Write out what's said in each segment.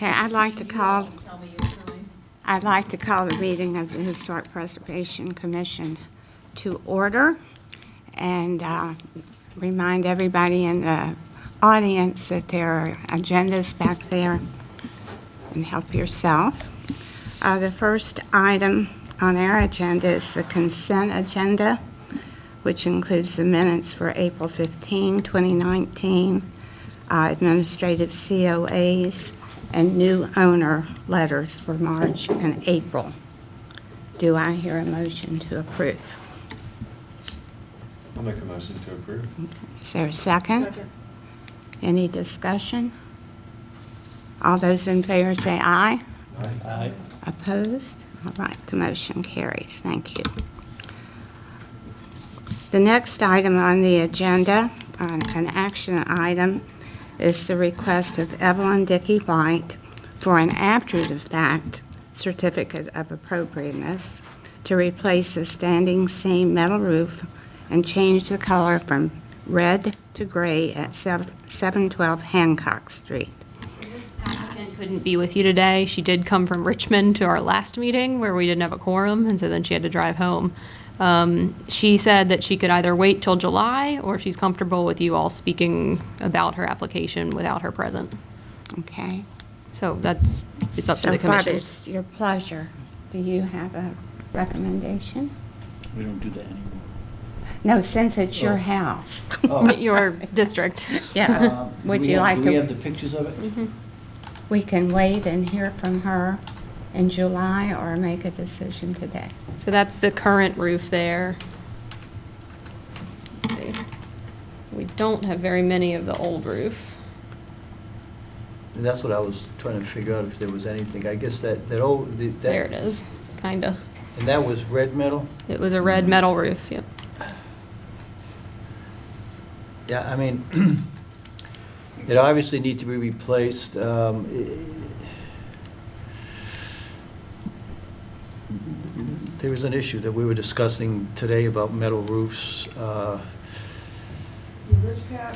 Okay, I'd like to call the meeting of the Historic Preservation Commission to order and remind everybody in the audience that there are agendas back there and help yourself. The first item on our agenda is the consent agenda, which includes the minutes for April 15, 2019, administrative COAs, and new owner letters for March and April. Do I hear a motion to approve? I'll make a motion to approve. Okay. Is there a second? Second. Any discussion? All those in favor say aye. Aye. Opposed? All right, the motion carries. Thank you. The next item on the agenda, an action item, is the request of Evelyn Dickey White for an after-the-fact certificate of appropriateness to replace a standing seam metal roof and change the color from red to gray at 712 Hancock Street. This applicant couldn't be with you today. She did come from Richmond to our last meeting where we didn't have a quorum, and so then she had to drive home. She said that she could either wait till July or she's comfortable with you all speaking about her application without her present. Okay. So it's up to the So what commission. is your pleasure? Do you have a recommendation? We don't do that anymore. No, since it's your house. Your district. Yeah. Would you like Do we to? have the pictures of it? We can wait and hear from her in July or make a decision today. So that's the current roof there. Let's see. We don't have very many of the old roof. And that's what I was trying to figure out, if there was anything. I guess that old... There it is, kinda. And that was red metal? It was a red metal roof, yep. Yeah, I mean, it obviously need to be replaced. There was an issue that we were discussing today about metal roofs. The ridge cap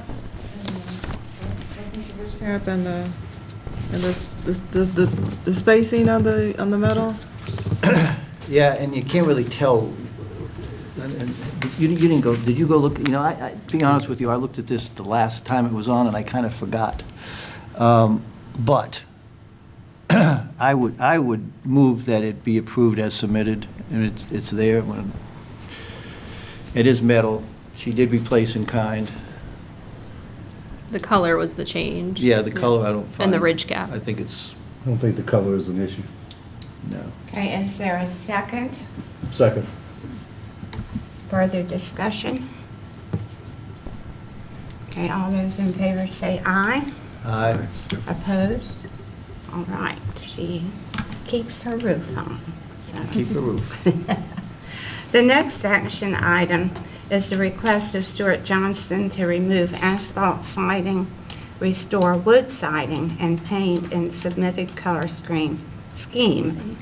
and the spacing on the metal. Yeah, and you can't really tell. And you didn't go, did you go look? You know, to be honest with you, I looked at this the last time it was on, and I kind of forgot. But I would move that it be approved as submitted, and it's there. It is metal. She did replace in kind. The color was the change. Yeah, the color I don't find. And the ridge cap. I think it's, I don't think the color is an issue. no. Okay, is there a second? Second. Further discussion? Okay, all those in favor say aye. Aye. Opposed? All right, she keeps her roof on. So. Keep the roof. The next action item is the request of Stuart Johnston to remove asphalt siding, restore wood siding, and paint in submitted color scheme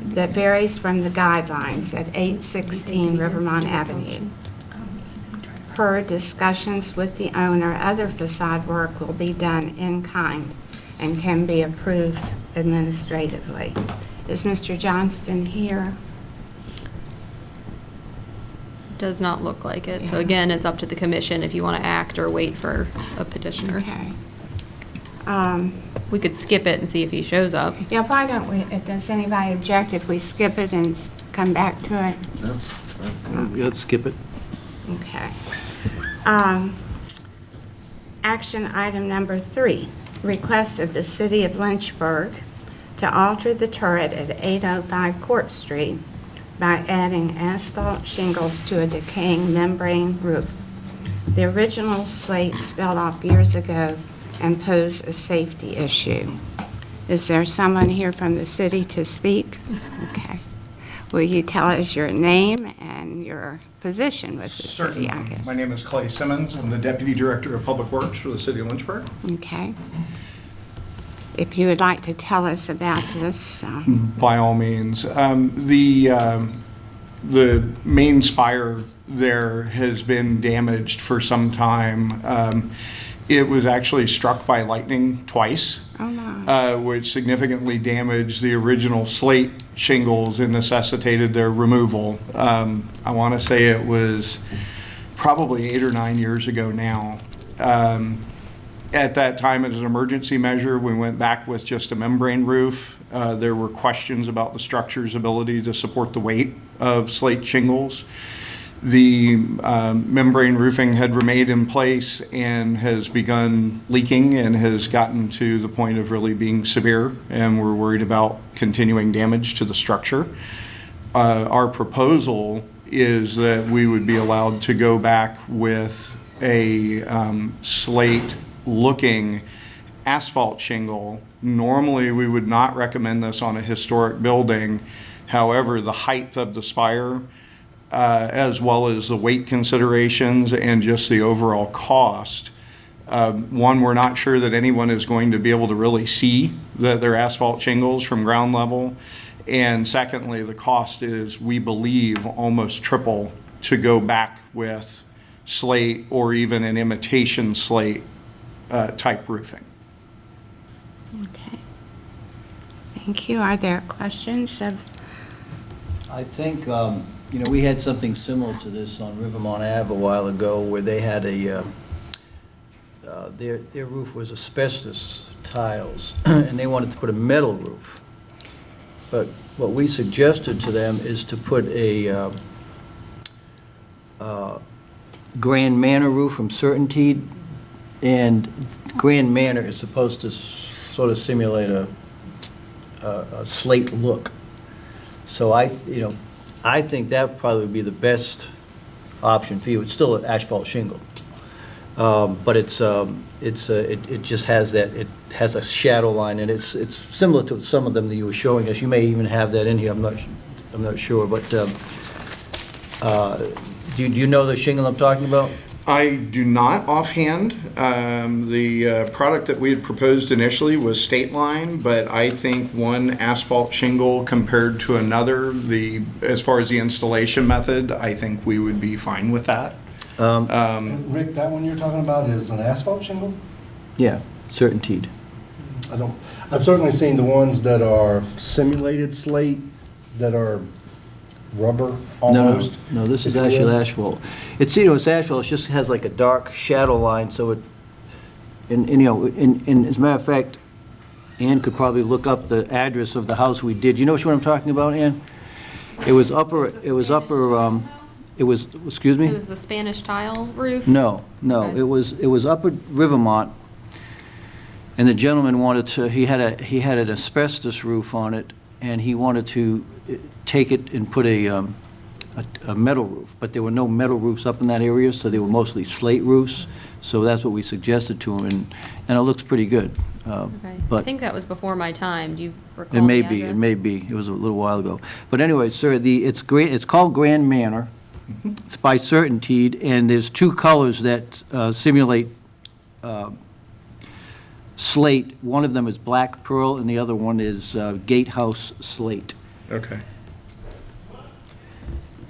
that varies from the guidelines at 816 Rivermont Avenue. Per discussions with the owner, other facade work will be done in kind and can be approved administratively. Is Mr. Johnston here? Does not look like it. So Yeah. again, it's up to the commission if you want to act or wait for a petitioner. Okay. We could skip it and see if he shows up. Yeah, why don't we, does anybody object if we skip it and come back to it? Yeah, let's skip it. Okay. Action item number 3, request of the City of Lynchburg to alter the turret at 805 Court Street by adding asphalt shingles to a decaying membrane roof. The original slates fell off years ago and pose a safety issue. Is there someone here from the city to speak? Okay. Will you tell us your name and your position with the city, I guess? My name is Clay Simmons. I'm the Deputy Director of Public Works for the City of Lynchburg. Okay. If you would like to tell us about this. By all means. The main spire there has been damaged for some time. It was actually struck by lightning twice, Oh, no. which significantly damaged the original slate shingles and necessitated their removal. I want to say it was probably 8 or 9 years ago now. At that time, as an emergency measure, we went back with just a membrane roof. There were questions about the structure's ability to support the weight of slate shingles. The membrane roofing had remained in place and has begun leaking and has gotten to the point of really being severe, and we're worried about continuing damage to the structure. Our proposal is that we would be allowed to go back with a slate-looking asphalt shingle. Normally, we would not recommend this on a historic building. However, the height of the spire, as well as the weight considerations and just the overall cost. One, we're not sure that anyone is going to be able to really see that they're asphalt shingles from ground level. And secondly, the cost is, we believe, almost triple to go back with slate or even an imitation slate type roofing. Okay. Thank you. Are there questions of, I think, we had something similar to this on Rivermont Ave a while ago, where they had their roof was asbestos tiles, and they wanted to put a metal roof. But what we suggested to them is to put a Grand Manor roof from Certainty, and Grand Manor is supposed to sort of simulate a slate look. So I think that would probably be the best option for you. It's still an asphalt shingle, but it just has that, it has a shadow line, and it's similar to some of them that you were showing us. You may even have that in here. I'm not sure, but do you know the shingle I'm talking about? I do not offhand. The product that we had proposed initially was State Line, but I think one asphalt shingle compared to another, as far as the installation method, I think we would be fine with that. And Rick, that one you're talking about is an asphalt shingle? Yeah, Certainty. I've certainly seen the ones that are simulated slate, that are rubber almost. No, this is if you actually will. asphalt. It's asphalt, it just has like a dark shadow line, so it, and as a matter of fact, Ann could probably look up the address of the house we did. You know what I'm talking about, Ann? It was excuse me? It was the Spanish tile roof? No, Okay. it was Upper Rivermont, and the gentleman wanted to, he had an asbestos roof on it, and he wanted to take it and put a metal roof, but there were no metal roofs up in that area, so they were mostly slate roofs, so that's what we suggested to him, and it looks pretty good. Okay. I But think that was before my time. Do you recall it may the be, address? it may be, it was a little while ago. But anyway, sir, it's called Grand Manor. It's by Certainty, and there's two colors that simulate slate. One of them is black pearl, and the other one is gatehouse slate. Okay.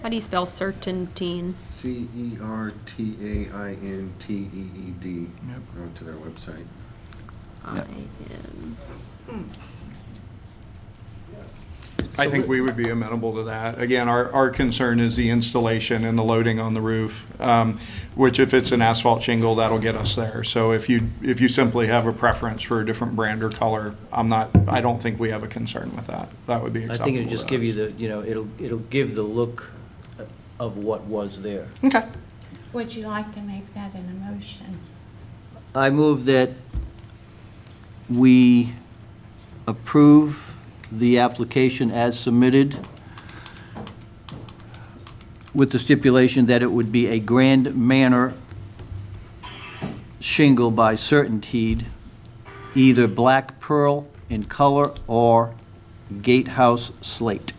How do you spell Certainteen? CERTAINTEED. Go to their website. Yep. I think we would be amenable to that. Again, our concern is the installation and the loading on the roof, which if it's an asphalt shingle, that'll get us there. So if you simply have a preference for a different brand or color, I don't think we have a concern with that. That would be I acceptable think it'll just to give you us. the, it'll give the look of what was there. Okay. would you like to make that an emotion? I move that we approve the application as submitted with the stipulation that it would be a Grand Manor shingle by Certainty, either black pearl in color or gatehouse slate.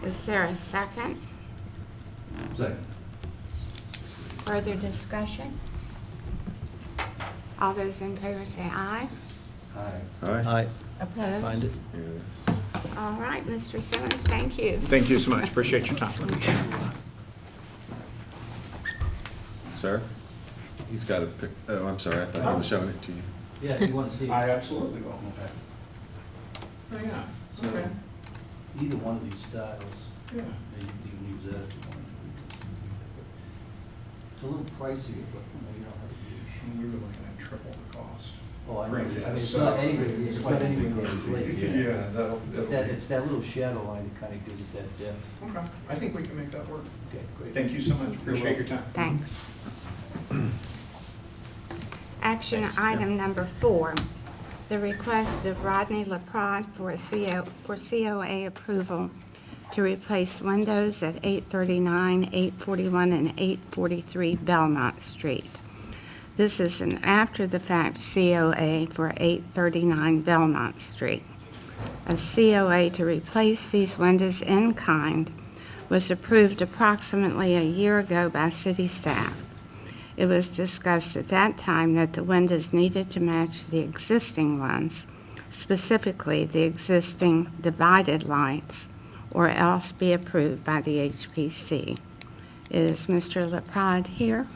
Is there a second? Second. Further discussion? All those in favor say aye. Aye. I Opposed? find it. All right, Mr. Simmons, thank you. Thank you so much. Appreciate your time. Sir? He's got a pic, oh, I'm sorry, I thought he was showing it to you. Yeah, you want to see absolutely will. Oh, yeah, okay, either one of these styles. yeah. You can use that if you want. It's a little pricier, but you don't have to We were looking at triple the cost. Oh, I know. I mean, Yeah, it's so- not anywhere, it's not anywhere near the slate. Yeah, But that, it's that little shadow line that kind of gives it that depth. Okay, I think we can make that work. Okay, great. Thank you so much, appreciate your time. Thanks. Action item number 4, the request of Rodney LaPrade for COA approval to replace windows at 839, 841, and 843 Belmont Street. This is an after-the-fact COA for 839 Belmont Street. A COA to replace these windows in kind was approved approximately a year ago by city staff. It was discussed at that time that the windows needed to match the existing ones, specifically the existing divided lights, or else be approved by the HPC. Is Mr. LaPrade here?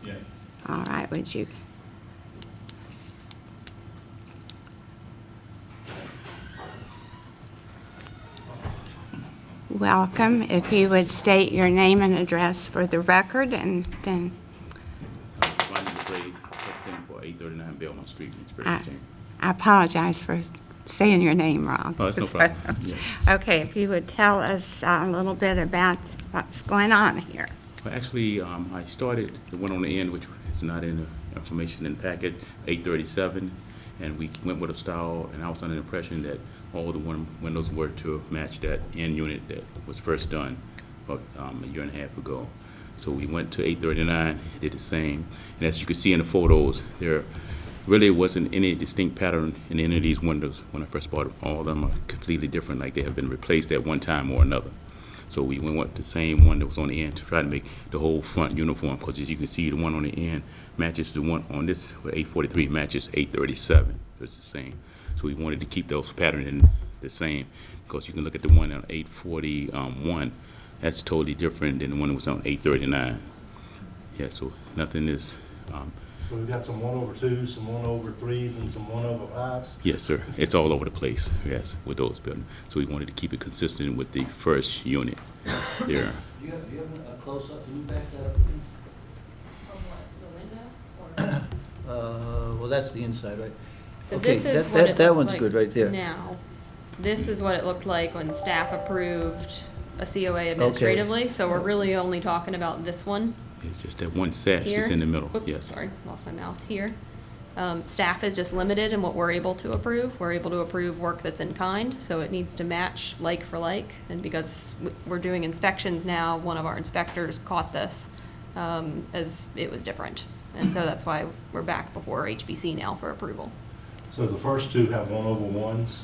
Yes. All right, would you? Welcome. If you would state your name and address for the record, and then Rodney LaPrade, representing for 839 Belmont Street, Lynchburg, I Virginia. I apologize for saying your name wrong. Oh, that's no problem. Yes. Okay, if you would tell us a little bit about what's going on here. Well, actually, I started the one on the end, which is not in the information in the packet, 837, and we went with a style, and I was under the impression that all the windows were to match that end unit that was first done about a year and a half ago. So we went to 839, did the same, and as you can see in the photos, there really wasn't any distinct pattern in any of these windows when I first bought them. All of them are completely different, like they have been replaced at one time or another. So we went with the same one that was on the end to try to make the whole front uniform, because as you can see, the one on the end matches the one on this, 843 matches 837. It's the same. So we wanted to keep those patterns the same, because you can look at the one on 841, that's totally different than the one that was on 839. Yeah, so nothing is, So we've got some 1/2s, some 1/3s, and some 1/5s. yes, sir. It's all over the place, yes, with those buildings. So we wanted to keep it consistent with the first unit there. Do you have a close-up? Can you back that up again? Well, that's the inside, right? So Okay, this is that- what it that looks one's like good right there. now. This is what it looked like when staff approved a COA administratively, so we're really only talking about this one It's just that one sash here. that's in the middle, Oops, yes. sorry, lost my mouse here. Staff is just limited in what we're able to approve. We're able to approve work that's in kind, so it needs to match like for like. And because we're doing inspections now, one of our inspectors caught this as it was different. And so that's why we're back before HBC now for approval. So the first two have 1/1s.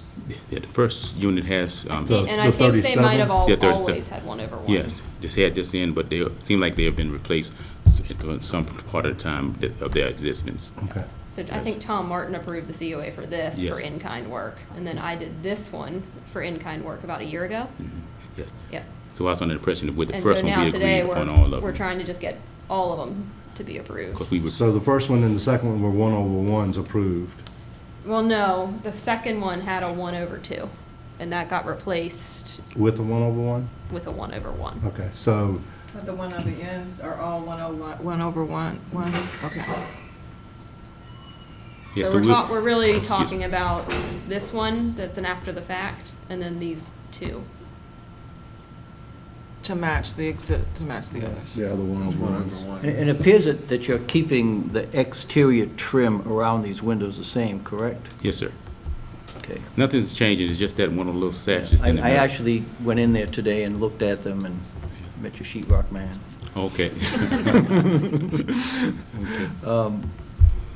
Yeah, the first unit has, And I think they 37? might have Yeah, 37. always had 1/1. yes, just had this in, but they seem like they have been replaced at some part of the time of their existence. Okay. So I think Tom Martin approved the COA for this Yes. for in-kind work. And then I did this one for in-kind work about a year ago. Yes. Yep. So I was under the impression that with the And first so one, now we today, agreed upon all of we're them. trying to just get all of them to be approved. Because we were, So the first one and the second one were 1/1s approved. Well, no, the second one had a 1/2, and that got replaced With a 1/1? with a 1/1. Okay, so But the one on the ends are all 1/1, okay. yeah, So so we're really excuse me. talking about this one that's an after the fact, and then these two. To match the others. Yeah, the 1/1. And it appears that you're keeping the exterior trim around these windows the same, correct? Yes, sir. Okay. Nothing's changing, it's just that one of the little sashes I in the middle. actually went in there today and looked at them and met your sheetrock man. Okay.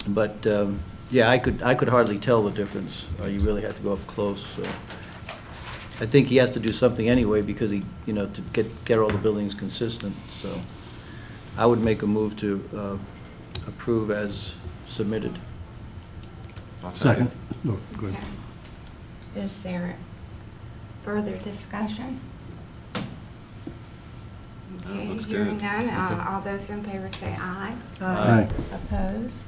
But, yeah, I could hardly tell the difference. You really had to go up close, so. I think he has to do something anyway because he, to get all the buildings consistent, so. I would make a move to approve as submitted. second. No, go ahead. Okay. Is there further discussion? Okay, Looks hearing good. none, all those in favor say aye. Aye. Opposed?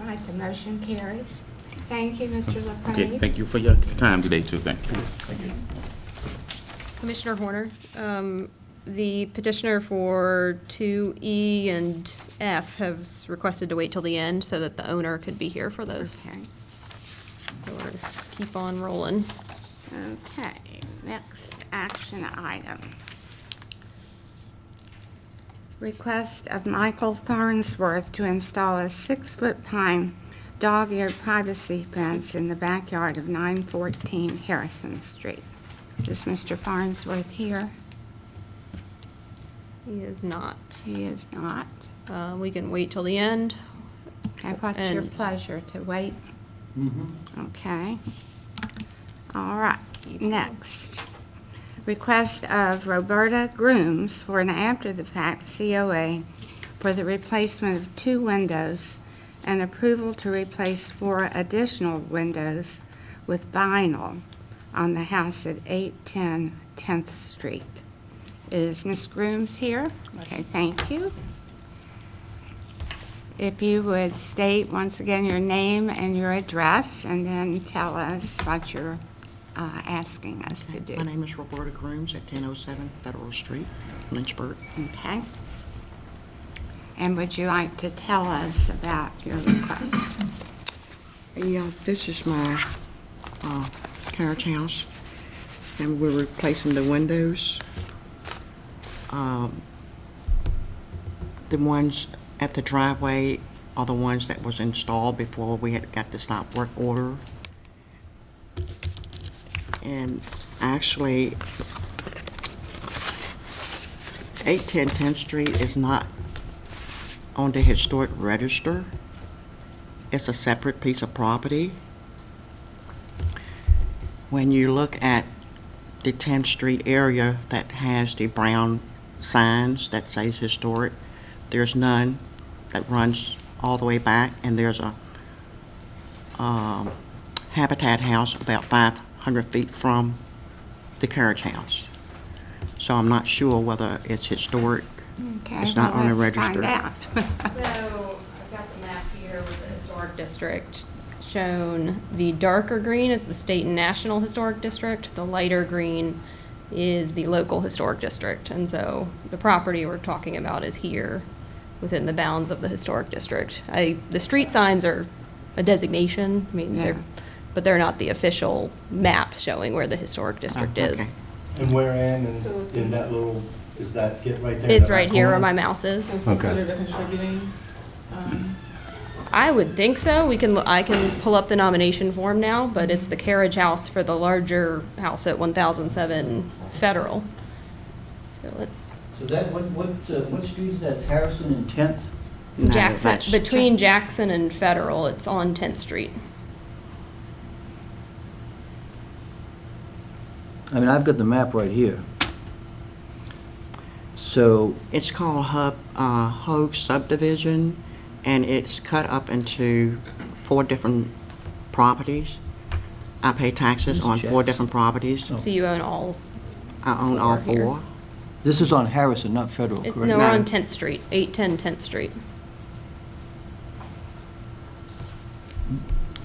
All right, the motion carries. Thank you, Mr. Okay, LaPage. thank you for your time today, too. Thank you. Commissioner Horner, the petitioner for 2E and F has requested to wait till the end so that the owner could be here for those. Okay. So we'll just keep on rolling. Okay, next action item. Request of Michael Farnsworth to install a 6-foot pine dog-eared privacy fence in the backyard of 914 Harrison Street. Is Mr. Farnsworth here? He is not. He is not. We can wait till the end. Okay, what's your And- pleasure, to wait? Mhm. Okay. All right, next. Request of Roberta Grooms for an after-the-fact COA for the replacement of 2 windows and approval to replace 4 additional windows with vinyl on the house at 810 10th Street. Is Ms. Grooms here? Okay, thank you. If you would state once again your name and your address, and then tell us what you're asking us to do. My name is Roberta Grooms at 1007 Federal Street, Lynchburg. Okay. And would you like to tell us about your request? Yeah, this is my carriage house, and we're replacing the windows. The ones at the driveway are the ones that was installed before we had got the stop work order. And actually, 810 10th Street is not on the historic register. It's a separate piece of property. When you look at the 10th Street area that has the brown signs that says historic, there's none that runs all the way back, and there's a Habitat house about 500 feet from the carriage house. So I'm not sure whether it's historic. Okay, It's not well, on the let's find register. out. So I've got the map here with the historic district shown. The darker green is the state and national historic district. The lighter green is the local historic district. And so the property we're talking about is here within the bounds of the historic district. The street signs are a designation, I mean, Yeah. but they're not the official map showing where the historic district Oh, is. okay. And where, Ann, So it's in that little, is that it right there? in It's that right here where corner? my mouse is. So it's Okay. considered a contributing, I would think so. I can pull up the nomination form now, but it's the carriage house for the larger house at 1007 Federal. So let's, So that, what street is that? It's Harrison and 10th? No, Jackson, that's- between Jackson and Federal, it's on 10th Street. I mean, I've got the map right here. So, It's called Hoag subdivision, and it's cut up into 4 different properties. I pay taxes on 4 different properties. Oh. So you own all, I own all Four here. 4. this is on Harrison, not Federal, no, correct? we're on No. 10th Street, 810 10th Street.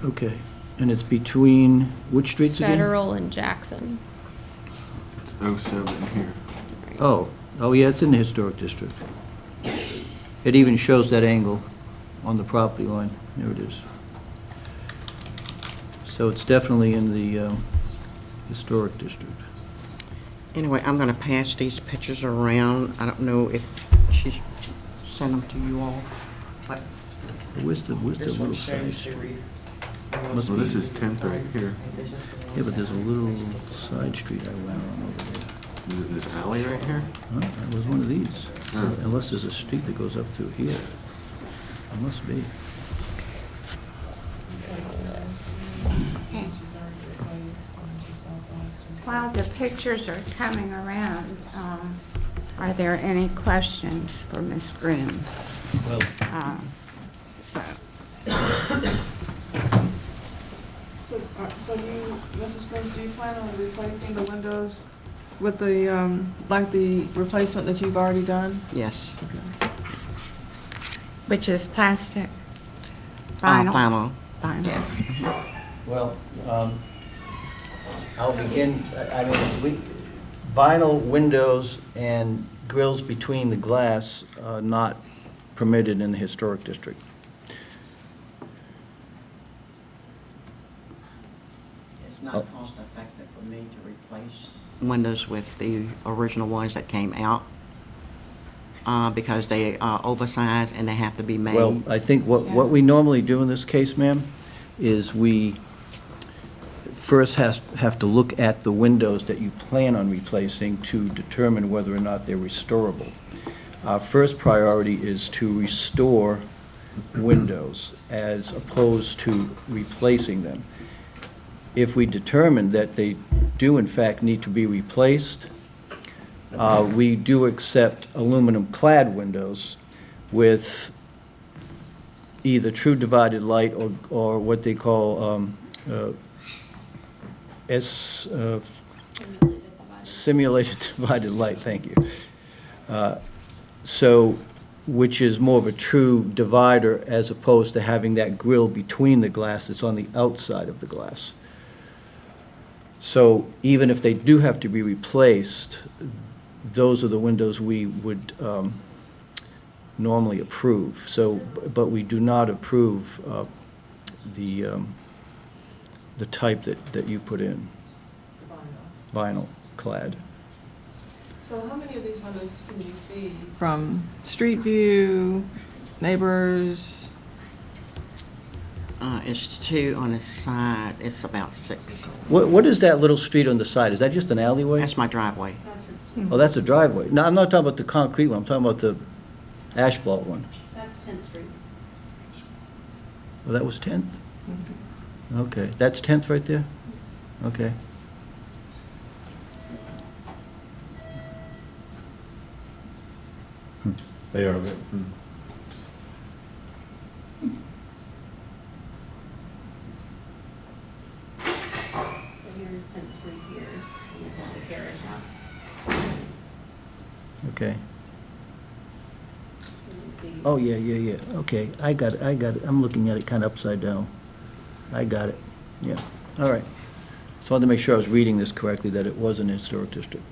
Okay, and it's between, which streets again? Federal and Jackson. It's 07 here. Oh, yeah, it's in the historic district. It even shows that angle on the property line. There it is. So it's definitely in the historic district. Anyway, I'm going to pass these pictures around. I don't know if she's sent them to you all. But Where's the this one little side shows street? Well, this is 10th right here. Yeah, but there's a little side street I went on over there. Is it this alley right here? Huh? That was one of these. Unless there's a street that goes up through here. It must be. Okay. While the pictures are coming around, are there any questions for Ms. Grooms? Well, So, so you, Mrs. Grooms, do you plan on replacing the windows with the, like the replacement that you've already done? Yes. Which is plastic? Vinyl. Vinyl. Yes. Well, I'll begin, I mean, vinyl windows and grills between the glass are not permitted in the historic district. It's not cost effective for me to replace windows with the original ones that came out, because they are oversized and they have to be made. Well, I think what we normally do in this case, ma'am, is we first have to look at the windows that you plan on replacing to determine whether or not they're restorable. Our first priority is to restore windows as opposed to replacing them. If we determine that they do in fact need to be replaced, we do accept aluminum-clad windows with either true divided light or what they call simulated divided light, thank you. So, which is more of a true divider as opposed to having that grill between the glass that's on the outside of the glass. So even if they do have to be replaced, those are the windows we would normally approve. So, but we do not approve the type that you put in, vinyl clad. So how many of these windows can you see from street view, neighbors? It's 2 on the side, it's about 6. What is that little street on the side? Is that just an alleyway? That's my driveway. Oh, that's a driveway. No, I'm not talking about the concrete one, I'm talking about the asphalt one. That's 10th Street. Oh, that was 10th? Okay, that's 10th right there? Okay. They are, Here's 10th Street here, and this is the carriage house. Okay. You can see Oh, yeah. Okay, I got it. I'm looking at it kind of upside down. I got it. Yeah, all right. So I wanted to make sure I was reading this correctly, that it was an historic district.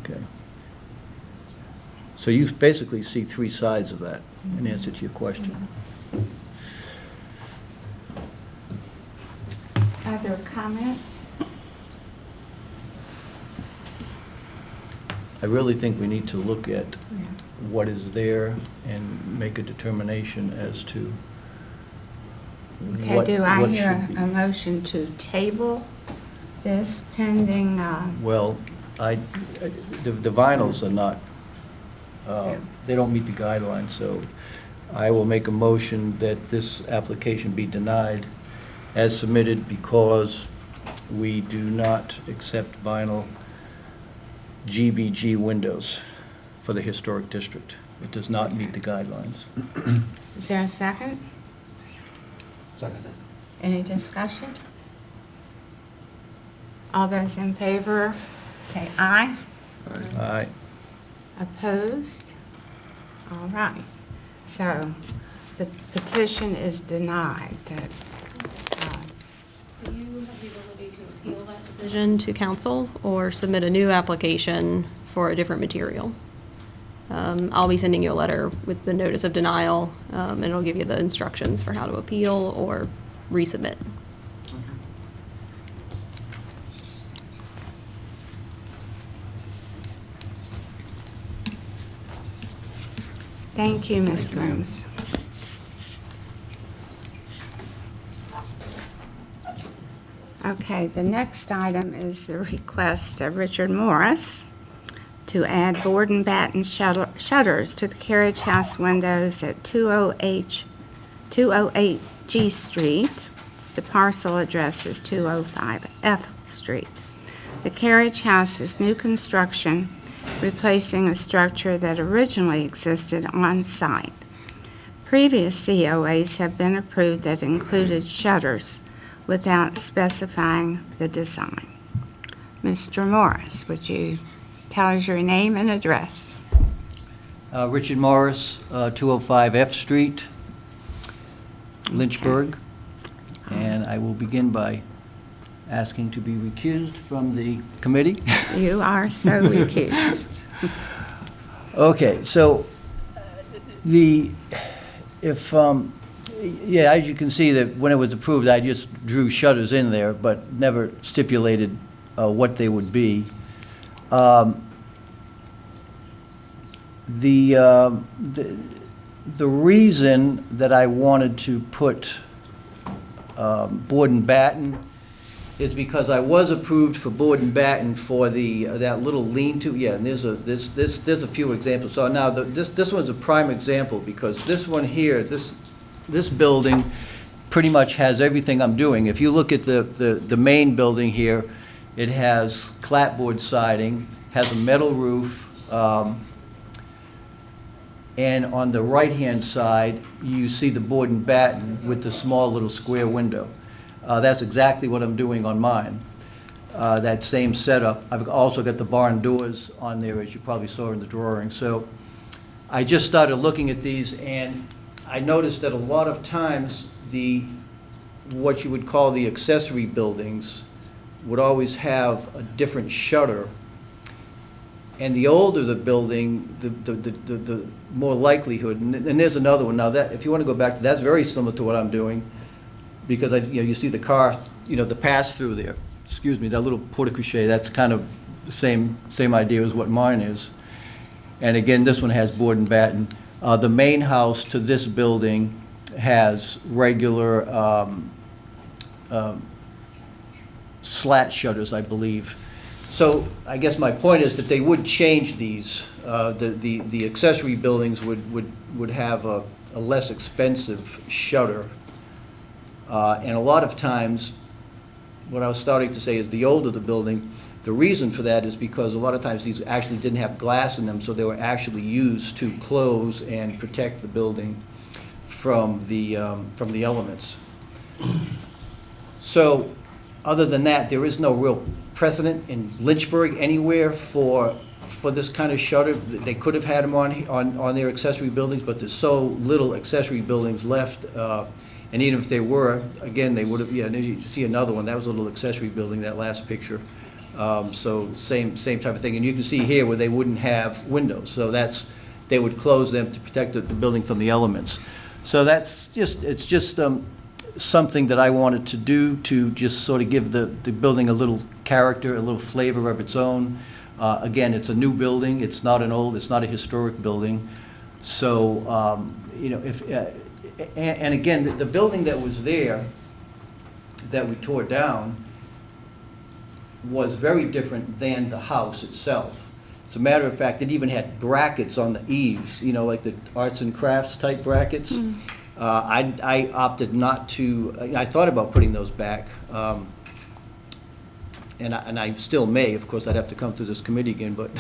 Okay. So you basically see 3 sides of that in answer to your question. Other comments? I really think we need to look at what is there and make a determination as to Okay, what do I should hear be. a motion to table this pending, Well, the vinyls are not, they don't meet the guidelines, so I will make a motion that this application be denied as submitted because we do not accept vinyl GBG windows for the historic district. It does not meet the guidelines. is there a second? second. Any discussion? All those in favor, say aye. All right. Opposed? All right. So the petition is denied. So you have the ability to appeal that decision to council or submit a new application for a different material. I'll be sending you a letter with the notice of denial, and it'll give you the instructions for how to appeal or resubmit. Thank you, Ms. Grooms. Okay, the next item is the request of Richard Morris to add board and batten shutters to the carriage house windows at 208 G Street. The parcel address is 205 F Street. The carriage house is new construction, replacing a structure that originally existed on site. Previous COAs have been approved that included shutters without specifying the design. Mr. Morris, would you tell us your name and address? Richard Morris, 205 F Street, Lynchburg. And I will begin by asking to be recused from the committee. You are so recused. Okay, so yeah, as you can see, that when it was approved, I just drew shutters in there, but never stipulated what they would be. The reason that I wanted to put board and batten is because I was approved for board and batten for that little lean-to, yeah, and there's a few examples. So now, this one's a prime example, because this one here, this building pretty much has everything I'm doing. If you look at the main building here, it has clapboard siding, has a metal roof, and on the right-hand side, you see the board and batten with the small little square window. That's exactly what I'm doing on mine, that same setup. I've also got the barn doors on there, as you probably saw in the drawing. So I just started looking at these, and I noticed that a lot of times what you would call the accessory buildings would always have a different shutter. And the older the building, the more likelihood, and there's another one. Now, that, if you want to go back, that's very similar to what I'm doing, because you see the car, the pass-through there. Excuse me, that little porte-cochere, that's kind of the same idea as what mine is. And again, this one has board and batten. The main house to this building has regular slat shutters, I believe. So I guess my point is that they would change these. The accessory buildings would have a less expensive shutter. And a lot of times, what I was starting to say is the older the building, the reason for that is because a lot of times these actually didn't have glass in them, so they were actually used to close and protect the building from the elements. So, other than that, there is no real precedent in Lynchburg anywhere for this kind of shutter. They could have had them on their accessory buildings, but there's so little accessory buildings left. And even if they were, again, they would have, yeah, and you see another one, that was a little accessory building, that last picture. So same type of thing. And you can see here where they wouldn't have windows. So they would close them to protect the building from the elements. So it's just something that I wanted to do to just sort of give the building a little character, a little flavor of its own. Again, it's a new building. It's not it's not a historic building. So, and again, the building that was there, that we tore down, was very different than the house itself. As a matter of fact, it even had brackets on the eaves, like the arts and crafts type brackets. I opted not to. I thought about putting those back, and I still may. Of course, I'd have to come through this committee again, but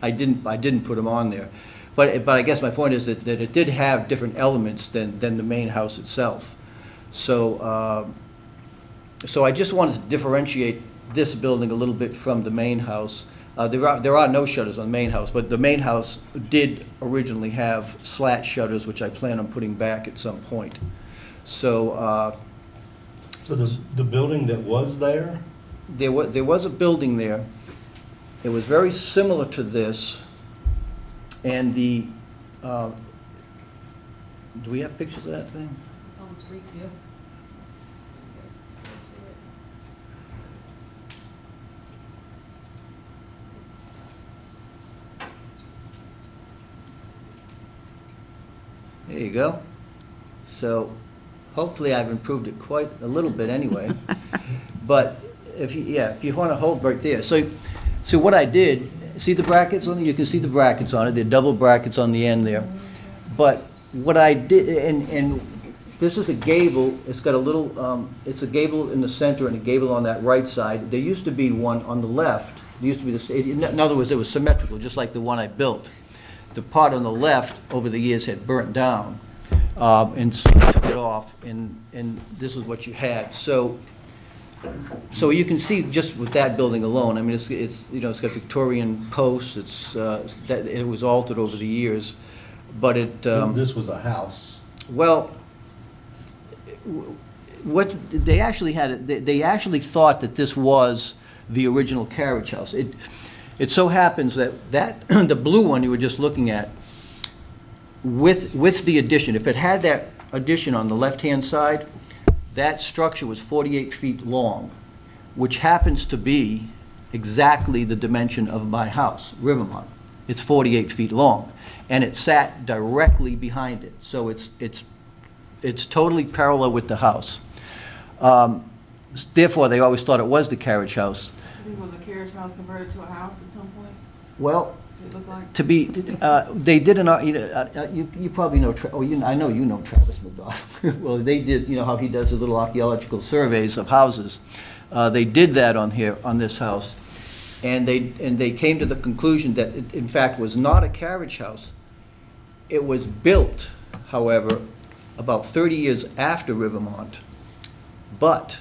I didn't put them on there. But I guess my point is that it did have different elements than the main house itself. So I just wanted to differentiate this building a little bit from the main house. There are no shutters on the main house, but the main house did originally have slat shutters, which I plan on putting back at some point. So the building that was there? There was a building there. It was very similar to this, and do we have pictures of that thing? It's on the street view. There you go. So hopefully I've improved it quite a little bit anyway. But if you want to hold right there. So what I did, see the brackets on it? You can see the brackets on it. They're double brackets on the end there. But what I did, and this is a gable. It's got a little, it's a gable in the center and a gable on that right side. There used to be one on the left. There used to be in other words, it was symmetrical, just like the one I built. The part on the left over the years had burnt down, and so I took it off, and this is what you had. So So you can see just with that building alone, I mean, it's you know, it's got Victorian posts, that it was altered over the years, but it, This was a house. well, what, they actually had, they actually thought that this was the original carriage house. It so happens that, the blue one you were just looking at, with the addition, if it had that addition on the left-hand side, that structure was 48 feet long, which happens to be exactly the dimension of my house, Rivermont. It's 48 feet long, and it sat directly behind it, so it's totally parallel with the house. Therefore, they always thought it was the carriage house. I think it was a carriage house converted to a house at some point, Well, it looked like. to be, they did you probably know, I know you know Travis McDonald. Well, they did, you know how he does his little archaeological surveys of houses. They did that on this house, and they came to the conclusion that it, in fact, was not a carriage house. It was built, however, about 30 years after Rivermont, but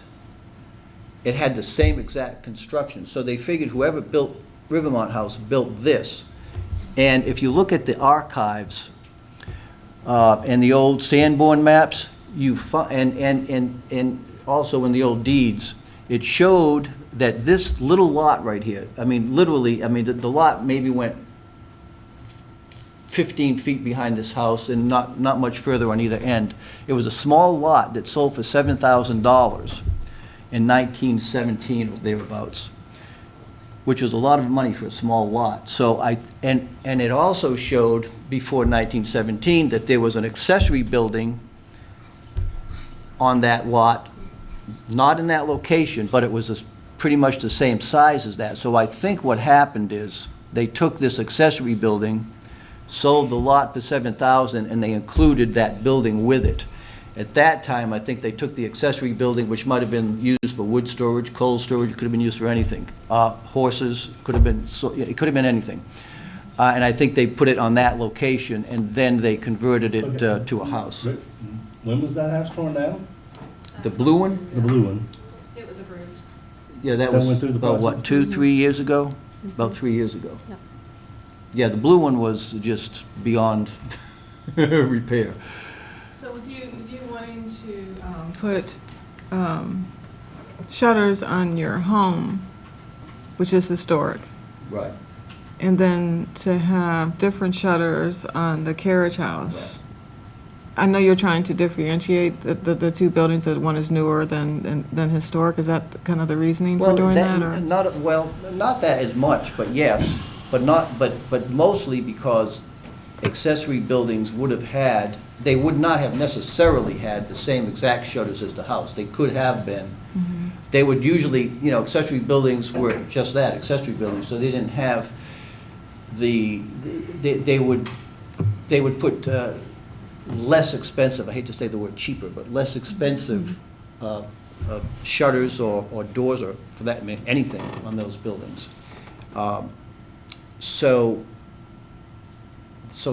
it had the same exact construction. So they figured whoever built Rivermont House built this. And if you look at the archives and the old Sanborn maps, and also in the old deeds, it showed that this little lot right here, I mean, literally, I mean, the lot maybe went 15 feet behind this house and not much further on either end. It was a small lot that sold for $7,000 in 1917 or thereabouts, which was a lot of money for a small lot. So and it also showed before 1917 that there was an accessory building on that lot, not in that location, but it was pretty much the same size as that. So I think what happened is they took this accessory building, sold the lot for $7,000, and they included that building with it. At that time, I think they took the accessory building, which might have been used for wood storage, coal storage, it could have been used for anything. Horses, it could have been anything. And I think they put it on that location, and then they converted it to a house. When was that house torn down? The blue one? The blue one. It was approved. Yeah, that That was went through the about, what, process? 2-3 years ago? About 3 years ago. Yep. Yeah, the blue one was just beyond repair. So with you wanting to put shutters on your home, which is historic, Right. and then to have different shutters on the carriage house, I know you're trying to differentiate the two buildings, that one is newer than historic. Is that kind of the reasoning for doing that? Or? Not that as much, but yes, but mostly because accessory buildings they would not have necessarily had the same exact shutters as the house. They could have been. Mm-hmm. They would usually, accessory buildings were just that, accessory buildings, so they didn't have they would put less expensive, I hate to say the word cheaper, but less expensive shutters or doors, or for that matter, anything on those buildings. So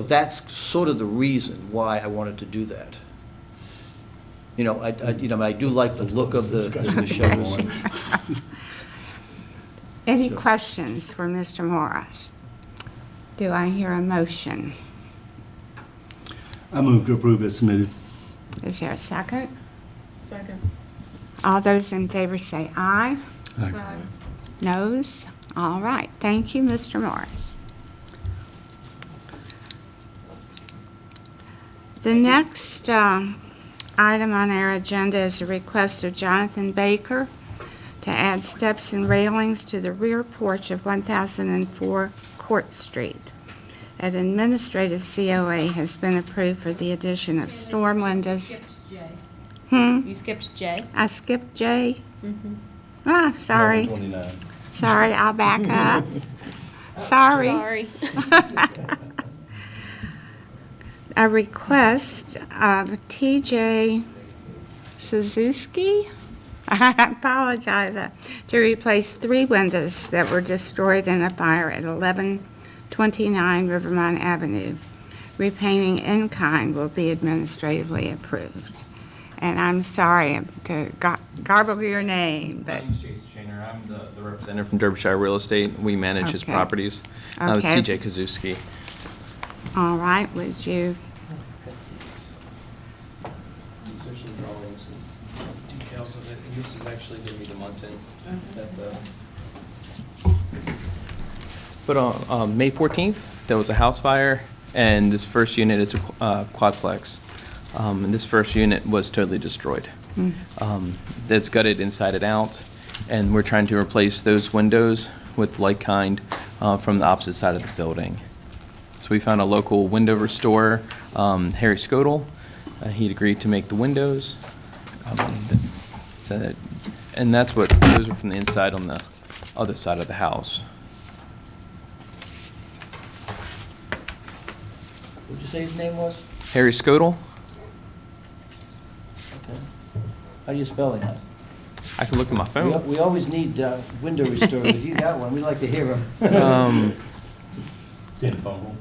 that's sort of the reason why I wanted to do that. I do like the look of the shutters. Any So- questions for Mr. Morris? Do I hear a motion? I move to approve as submitted. Is there a second? Second. All those in favor say aye. Noes? All right, thank you, Mr. Morris. The next item on our agenda is a request of Jonathan Baker to add steps and railings to the rear porch of 1004 Court Street. An administrative COA has been approved for the addition of storm windows. You skipped J. I skipped J? Ah, sorry. 29. Sorry, I'll back up. Sorry. Sorry. A request of T.J. Suzuki, I apologize, to replace 3 windows that were destroyed in a fire at 1129 Rivermont Avenue. Repainting in kind will be administratively approved. And I'm sorry to garble your name, My but, name's Jason Shaner. I'm the representative from Derbyshire Real Estate. We manage his Okay. properties. Okay. CJ Kazuski. all right, would you, There's some drawings and details of it, and this is actually going to be the Mountain at the. But on May 14th, there was a house fire, and this first unit is a quadplex. And this first unit was totally destroyed. That's gutted inside and out, and we're trying to replace those windows with like kind from the opposite side of the building. So we found a local window restorer, Harry Skodel. He'd agreed to make the windows. And that's what, those are from the inside on the other side of the house. What'd you say his name was? Harry Skodel, Okay. How do you spell that? I can look at my phone. We always need window restorers. If you got one, we'd like to hear them. Seeing Fumble?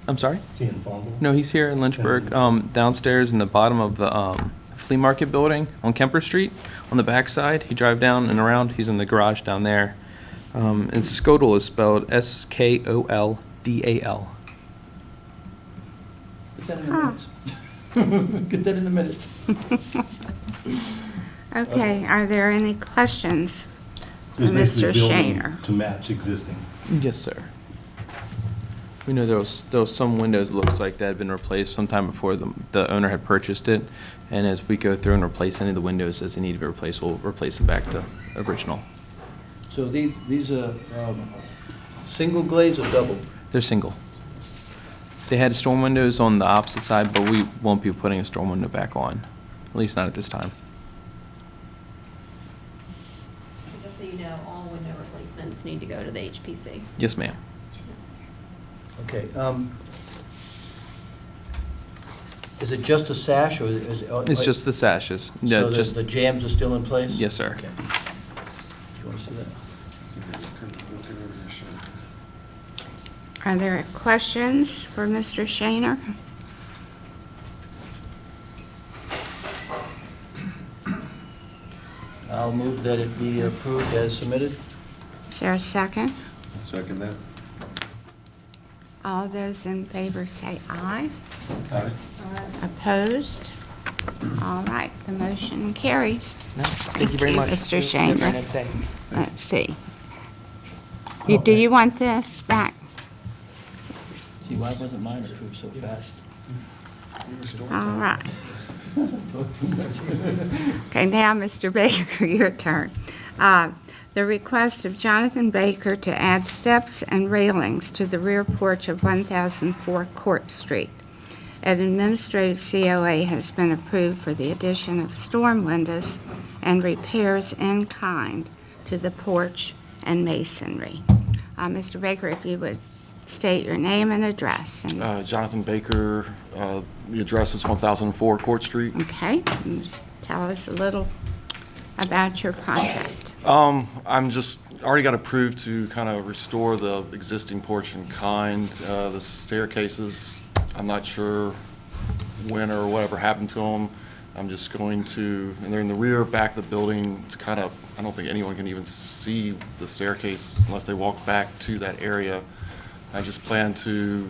I'm sorry? Seeing Fumble? No, he's here in Lynchburg, downstairs in the bottom of the flea market building on Kemper Street, on the back side. You drive down and around, he's in the garage down there. And Skodal is spelled Skoldal. Get that in the minutes. Get that in the minutes. okay, are there any questions for It's Mr. basically building Shaner? to match existing. Yes, sir. We know there was some windows, it looks like, that had been replaced sometime before the owner had purchased it. And as we go through and replace any of the windows as they need to be replaced, we'll replace them back to original. So these are single glaze or double? They're single. They had storm windows on the opposite side, but we won't be putting a storm window back on, at least not at this time. Just so you know, all window replacements need to go to the HPC. Yes, ma'am. Okay. Is it just a sash, or is it? It's just the sashes. So No, just, the jambs are still in place? yes, sir. Okay. Do you want to see that? Are there questions for Mr. Shaner? I'll move that it be approved as submitted. Is there a second? Second that. All those in favor say aye. Aye. Opposed? All right, the motion carries. Thank you very much. Mr. Have a Shaner. nice day. Let's see. Do you want this back? Gee, why wasn't mine approved so fast? All right. Okay, now, Mr. Baker, your turn. The request of Jonathan Baker to add steps and railings to the rear porch of 1004 Court Street. An administrative COA has been approved for the addition of storm windows and repairs in kind to the porch and masonry. Mr. Baker, if you would state your name and address. And Jonathan Baker, the address is 1004 Court Street. okay, and tell us a little about your project. I'm just, already got approved to kind of restore the existing porch in kind. The staircases, I'm not sure when or whatever happened to them. I'm just going to, and they're in the rear back of the building. It's kind of, I don't think anyone can even see the staircase unless they walk back to that area. I just plan to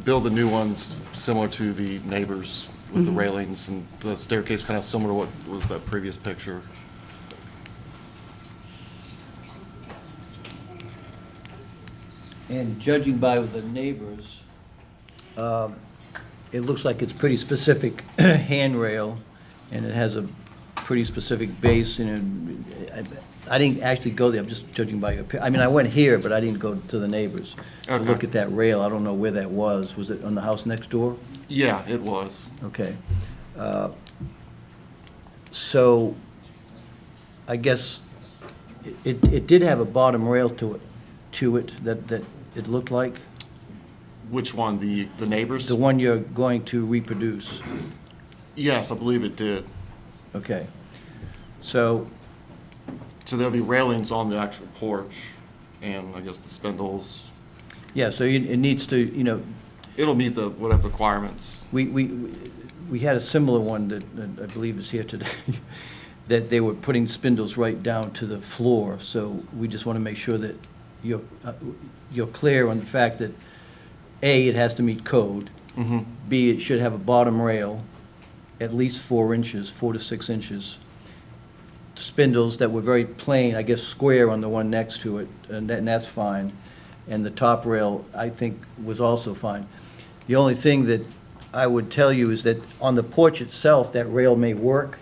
build the new ones similar to the neighbors with the railings and the staircase kind of similar to what was that previous picture. And judging by the neighbors, it looks like it's pretty specific handrail, and it has a pretty specific base, and I didn't actually go there, I'm just judging by your, I mean, I went here, but I didn't go to the neighbors to Okay. look at that rail. I don't know where that was. Was it on the house next door? Yeah, it was. Okay. So, I guess it did have a bottom rail to it that it looked like? Which one, the neighbors? The one you're going to reproduce? Yes, I believe it did. Okay. So, So there'll be railings on the actual porch and I guess the spindles. yeah, so it needs to, It'll meet the, whatever requirements. we we had a similar one that I believe is here today, that they were putting spindles right down to the floor. So we just want to make sure that you're clear on the fact that, A, it has to meet code. B, it should have a bottom rail, at least 4 inches, 4 to 6 inches. Spindles that were very plain, I guess square on the one next to it, and that's fine. And the top rail, I think, was also fine. The only thing that I would tell you is that on the porch itself, that rail may work,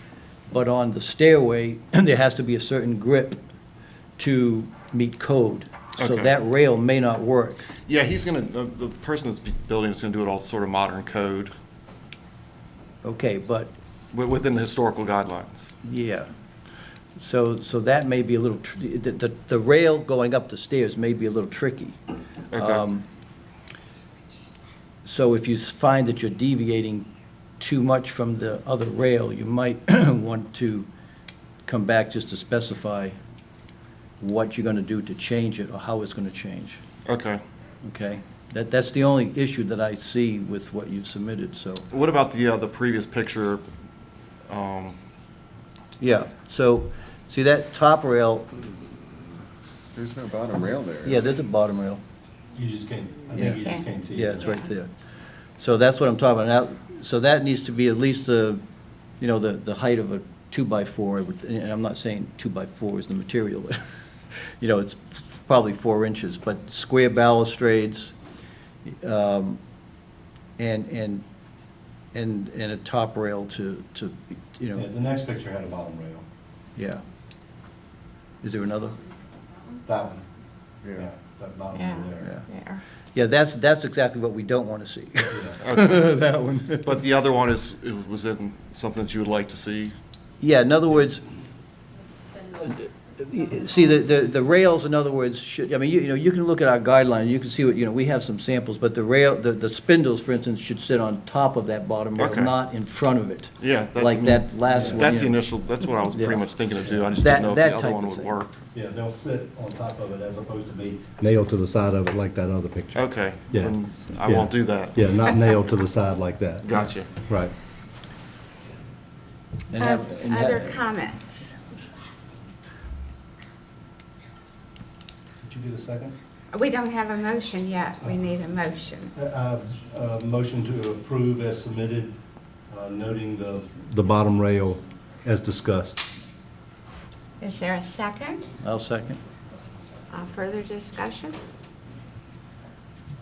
but on the stairway, there has to be a certain grip to meet code. So Okay. that rail may not work. Yeah, he's gonna, the person that's building is gonna do it all sort of modern code, Okay, but, within the historical guidelines. yeah. So that may be a little, the rail going up the stairs may be a little tricky. Okay. So if you find that you're deviating too much from the other rail, you might want to come back just to specify what you're gonna do to change it or how it's gonna change, Okay. okay? That's the only issue that I see with what you submitted, so. What about the previous picture? Yeah, so, see that top rail, There's no bottom rail there. yeah, there's a bottom rail. You just can't, I Yeah. think you just can't see it. Yeah, it's right there. So that's what I'm talking about. Now, so that needs to be at least the height of a 2x4. And I'm not saying 2x4 is the material, but, it's probably 4 inches. But square balustrades, and a top rail to, Yeah, the next picture had a bottom rail. yeah. Is there another? That one. Yeah. That bottom Yeah. rail there. Yeah. Yeah, that's exactly what we don't want to see. Okay. That one. But the other one was it something that you would like to see? Yeah, in other words, see, the rails, in other words, should, I mean, you can look at our guideline, you can see what, we have some samples, but the rail, the spindles, for instance, should sit on top of that bottom rail, Okay. not in front of it. Yeah. Like that last one. That's the initial, that's what I was pretty Yeah. much thinking of doing. I just That- didn't know if that the other type one of would thing. work. Yeah, they'll sit on top of it as opposed to be nailed to the side of it like that other picture. Okay. Yeah. Then I Yeah. won't do that. Yeah, not nailed to the side like that. Gotcha. Right. And have- and have- Other comments? Did you get a second? We don't have a motion yet. We need a motion. Motion to approve as submitted, noting the bottom rail as discussed. Is there a second? I'll second. Further discussion?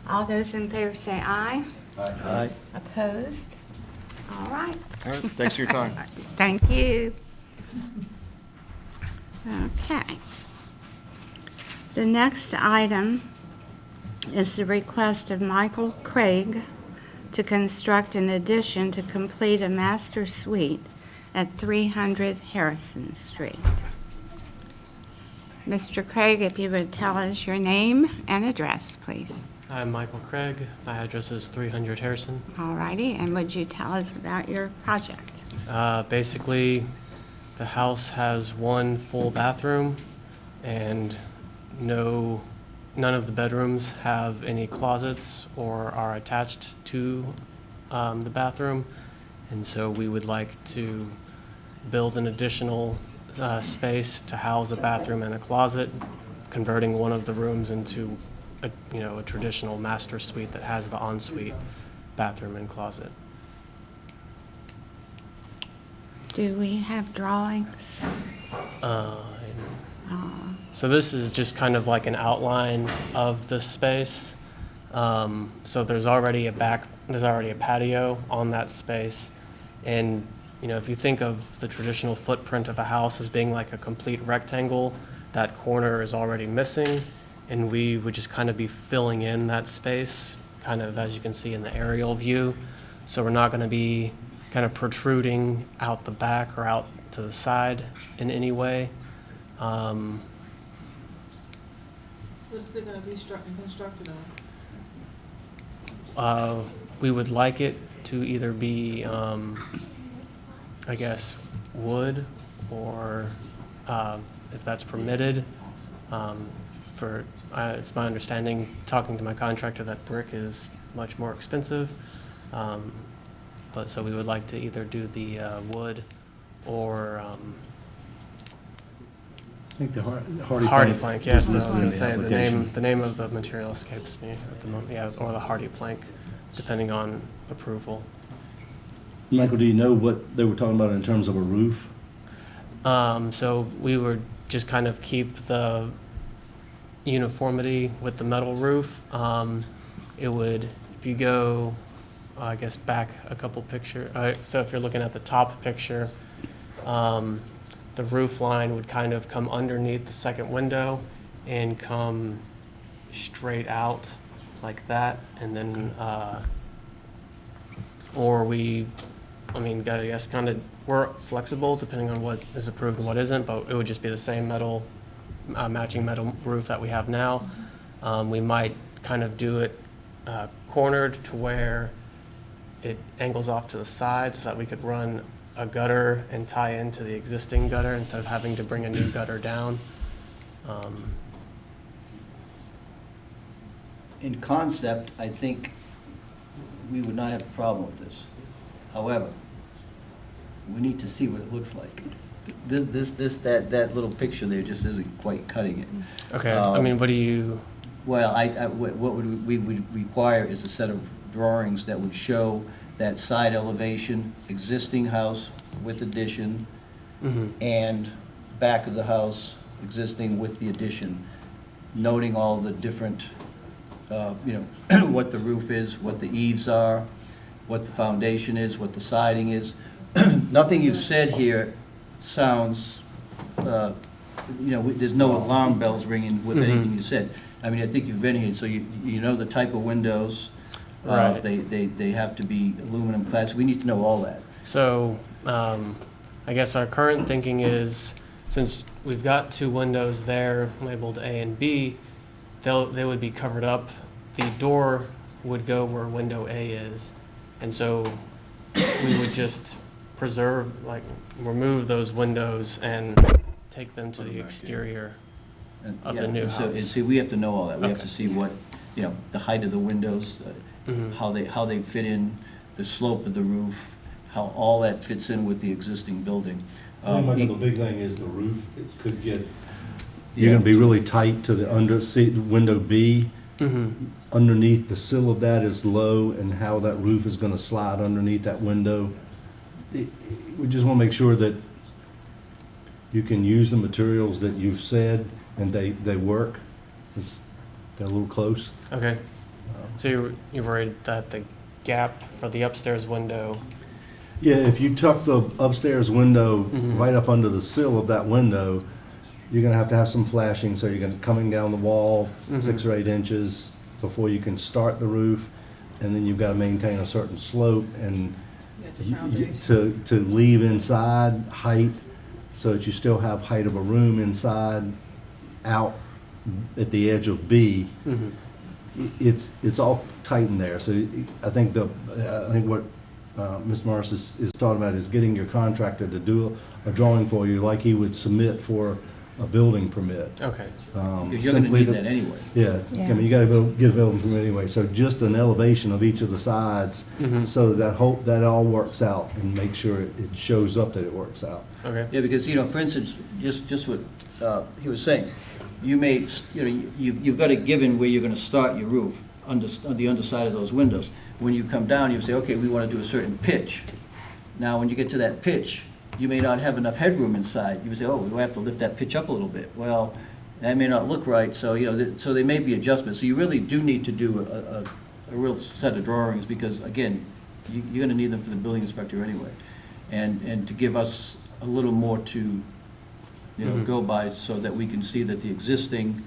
All those in favor say aye. Aye. Opposed? All right. All right, thanks for your time. Thank you. Okay. The next item is the request of Michael Craig to construct an addition to complete a master suite at 300 Harrison Street. Mr. Craig, if you would tell us your name and address, please. I'm Michael Craig. My address is 300 Harrison. All righty, and would you tell us about your project? Basically, the house has one full bathroom, and none of the bedrooms have any closets or are attached to the bathroom. And so we would like to build an additional space to house a bathroom and a closet, converting one of the rooms into a traditional master suite that has the ensuite bathroom and closet. Do we have drawings? So this is just kind of like an outline of the space. So there's already a patio on that space. And, if you think of the traditional footprint of a house as being like a complete rectangle, that corner is already missing. And we would just kind of be filling in that space, kind of as you can see in the aerial view. So we're not going to be kind of protruding out the back or out to the side in any way. What is it going to be constructed on? We would like it to either be, I guess, wood, or if that's permitted. It's my understanding, talking to my contractor, that brick is much more expensive. But, so we would like to either do the wood or I think the hardy hardy plank, yes, was I was listed gonna in the say, application. the name of the material escapes me at the moment, yeah, or the hardy plank, depending on approval. Michael, do you know what they were talking about in terms of a roof? So we would just kind of keep the uniformity with the metal roof. It would, if you go, I guess, back a couple picture, so if you're looking at the top picture, the roof line would kind of come underneath the second window and come straight out like that, and then, or we, I mean, I guess kind of, we're flexible depending on what is approved and what isn't, but it would just be the same metal, matching metal roof that we have now. We might kind of do it cornered to where it angles off to the side so that we could run a gutter and tie into the existing gutter instead of having to bring a new gutter down. In concept, I think we would not have a problem with this. However, we need to see what it looks like. That little picture there just isn't quite cutting it. Okay, I mean, what do you, Well, what we would require is a set of drawings that would show that side elevation, existing house with addition, and back of the house, existing with the addition, noting all the different, what the roof is, what the eaves are, what the foundation is, what the siding is. Nothing you've said here sounds, there's no alarm bells ringing with anything you said. I mean, I think you've been here, so you know the type of windows. Right. They have to be aluminum clad, so we need to know all that. so, I guess our current thinking is, since we've got two windows there labeled A and B, they would be covered up. The door would go where window A is, and so we would just preserve, like, remove those windows and take them to the exterior And, of yeah, the new and so- And house. see, we have to know all that. We have Okay. to see what, the height of the windows, how they fit in, the slope of the roof, how all that fits in with the existing building. Michael, the big thing is the roof. It could get, Yeah. you're gonna be really tight to the window B. Underneath, the sill of that is low, and how that roof is gonna slide underneath that window. We just wanna make sure that you can use the materials that you've said, and they work. They're a little close. Okay, so you're worried that the gap for the upstairs window, Yeah, if you tuck the upstairs window right up under the sill of that window, you're gonna have to have some flashing, so you're gonna coming down the wall 6 or 8 inches before you can start the roof, and then you've gotta maintain a certain slope and to leave inside height, so that you still have height of a room inside, out at the edge of B. It's all tight in there, so I think what Ms. Morris is talking about is getting your contractor to do a drawing for you like he would submit for a building permit. okay. Because you're gonna need that anyway. Yeah, I mean, you gotta get a building permit anyway, so just an elevation of each of the sides, so that all works out, and make sure it shows up that it works out. Okay. Yeah, because, for instance, just what he was saying, you've got a given where you're gonna start your roof, on the underside of those windows. When you come down, you say, okay, we wanna do a certain pitch. Now, when you get to that pitch, you may not have enough headroom inside. You say, oh, we have to lift that pitch up a little bit. Well, that may not look right, so, so there may be adjustments. So you really do need to do a real set of drawings, because, again, you're gonna need them for the building inspector anyway. And to give us a little more to, go by, so that we can see that the existing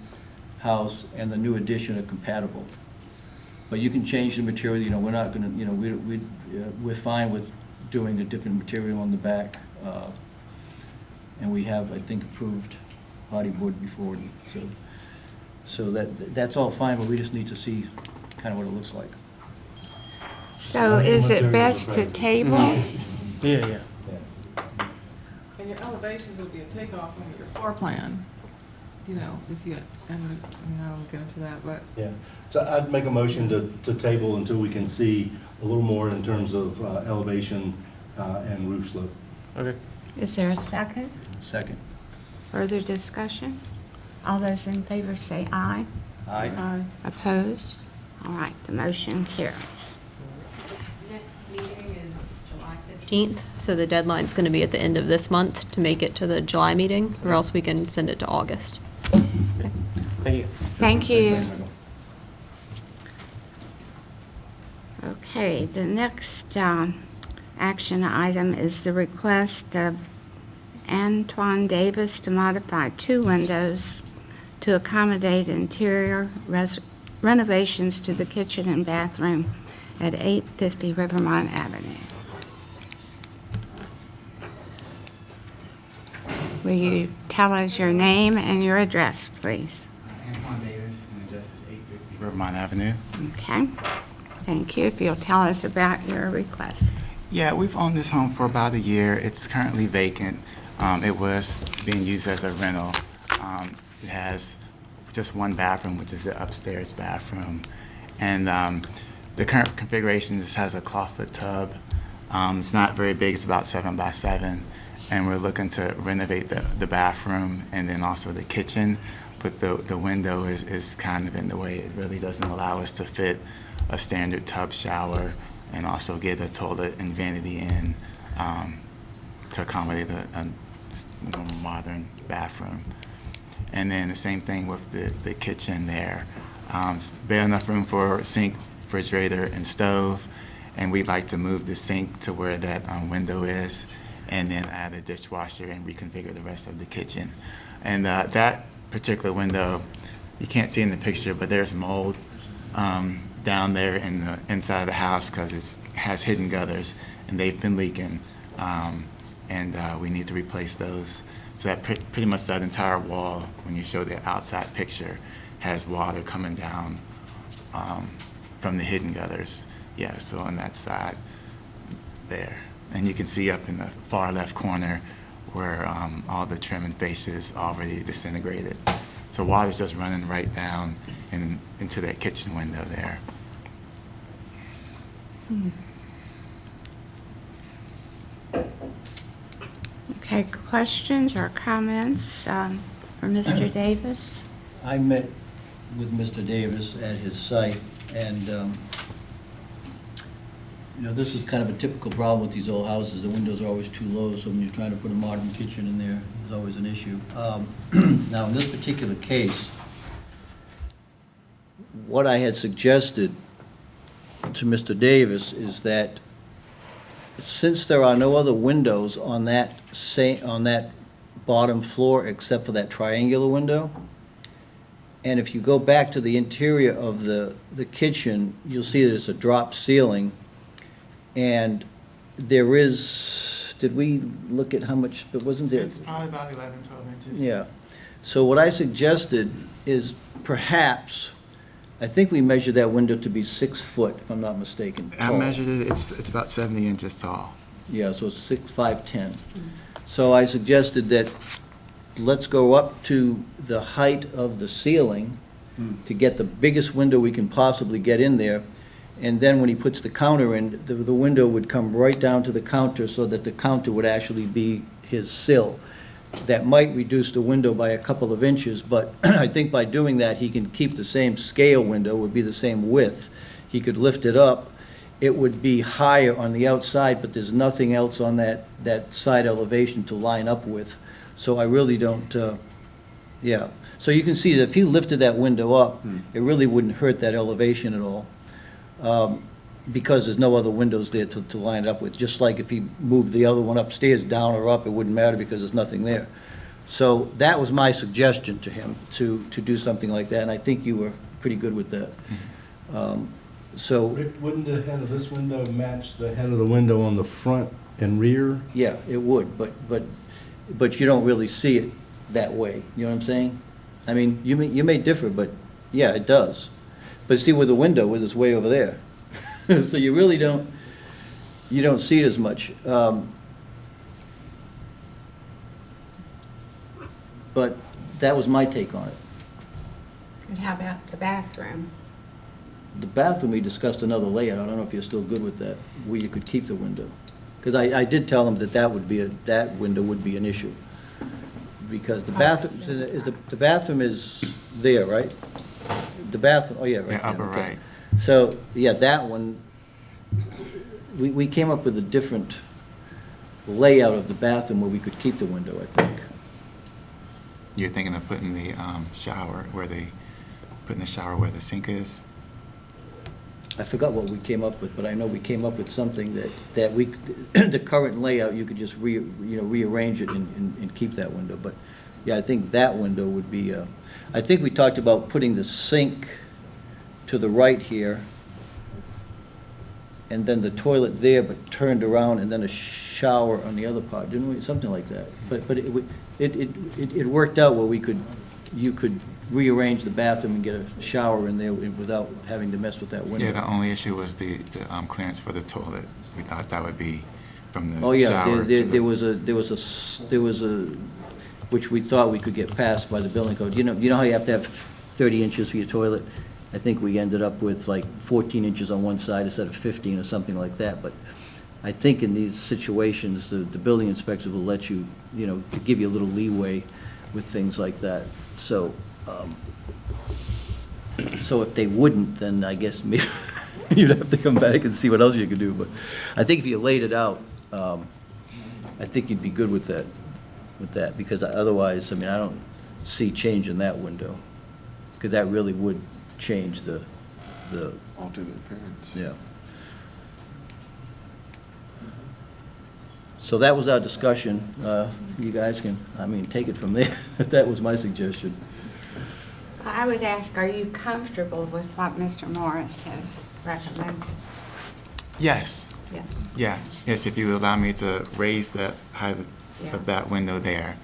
house and the new addition are compatible. But you can change the material, we're not gonna, we're fine with doing a different material on the back. And we have, I think, approved hardy board before, so that's all fine, but we just need to see kind of what it looks like. So is it best to table? Yeah. And your elevations would be a takeoff from your floor plan. you know, if you, and, I won't get into that, but. Yeah, so I'd make a motion to table until we can see a little more in terms of elevation and roof slope. Okay. Is there a second? Second. Further discussion? All those in favor say aye. Aye. Opposed? All right, the motion carries. Next meeting is July 15th, so the deadline's going to be at the end of this month to make it to the July meeting, or else we can send it to August. Thank you. Thank you. Okay, the next action item is the request of Antoine Davis to modify 2 windows to accommodate interior renovations to the kitchen and bathroom at 850 Rivermont Avenue. Will you tell us your name and your address, please? Antoine Davis, and the address is 850 Rivermont Avenue. Okay, thank you. If you'll tell us about your request. Yeah, we've owned this home for about a year. It's currently vacant. It was being used as a rental. It has just 1 bathroom, which is the upstairs bathroom. And the current configuration just has a clawfoot tub. It's not very big, it's about 7 by 7. And we're looking to renovate the bathroom and then also the kitchen. But the window is kind of in the way. It really doesn't allow us to fit a standard tub shower and also get a toilet and vanity in to accommodate a more modern bathroom. And then the same thing with the kitchen there. It's bare enough room for sink, refrigerator, and stove. And we'd like to move the sink to where that window is, and then add a dishwasher and reconfigure the rest of the kitchen. And that particular window, you can't see in the picture, but there's mold down there in the inside of the house because it has hidden gutters, and they've been leaking. And we need to replace those. So that pretty much that entire wall, when you show the outside picture, has water coming down from the hidden gutters. Yeah, so on that side there. And you can see up in the far left corner where all the trim and fascias already disintegrated. So water's just running right down into that kitchen window there. Okay, questions or comments for Mr. Davis? I met with Mr. Davis at his site, and, this is kind of a typical problem with these old houses. The windows are always too low, so when you're trying to put a modern kitchen in there, there's always an issue. Now, in this particular case, what I had suggested to Mr. Davis is that since there are no other windows on that bottom floor except for that triangular window, and if you go back to the interior of the kitchen, you'll see that it's a drop ceiling, and there is, did we look at how much, but wasn't there? It's probably about 11, 12 inches. Yeah. So what I suggested is perhaps, I think we measured that window to be 6 foot, if I'm not mistaken. I tall. measured it, it's about 70 inches tall. Yeah, so it's 6'5", 10. So I suggested that let's go up to the height of the ceiling to get the biggest window we can possibly get in there. And then when he puts the counter in, the window would come right down to the counter so that the counter would actually be his sill. That might reduce the window by a couple of inches, but I think by doing that, he can keep the same scale window, would be the same width. He could lift it up. It would be higher on the outside, but there's nothing else on that side elevation to line up with. So I really don't, yeah. So you can see that if he lifted that window up, it really wouldn't hurt that elevation at all. Because there's no other windows there to line it up with. Just like if he moved the other one upstairs, down or up, it wouldn't matter because there's nothing there. So that was my suggestion to him, to do something like that, and I think you were pretty good with that. So, Rick, wouldn't the head of this window match the head of the window on the front and rear? yeah, it would, but you don't really see it that way, you know what I'm saying? I mean, you may differ, but yeah, it does. But see, with the window, it's way over there. So you really don't see it as much. But that was my take on it. And how about the bathroom? The bathroom, we discussed another layout, I don't know if you're still good with that, where you could keep the window. Because I did tell them that that window would be an issue. Because the bathroom, the bathroom is there, right? The bathroom, oh yeah, right. Yeah, upper okay. right. So, yeah, that one, we came up with a different layout of the bathroom where we could keep the window, I think. You're thinking of putting the shower where the sink is? I forgot what we came up with, but I know we came up with something that we, the current layout, you could just rearrange it and keep that window. But, yeah, I think that window would be, I think we talked about putting the sink to the right here, and then the toilet there, but turned around, and then a shower on the other part, didn't we? Something like that. But it worked out where you could rearrange the bathroom and get a shower in there without having to mess with that window. Yeah, the only issue was the clearance for the toilet. We thought that would be from the shower. Oh, yeah, to the- there was a, which we thought we could get passed by the building code. You know how you have to have 30 inches for your toilet? I think we ended up with like 14 inches on one side instead of 15 or something like that. But I think in these situations, the building inspector will let you, give you a little leeway with things like that. So, so if they wouldn't, then I guess maybe you'd have to come back and see what else you could do. But I think if you laid it out, I think you'd be good with that, because otherwise, I mean, I don't see changing that window, because that really would change the Alternate appearance. yeah. So that was our discussion. You guys can, take it from there. That was my suggestion. I would ask, are you comfortable with what Mr. Morris has recommended? Yes, Yes. yes, if you allow me to raise the height Yeah. of that window there,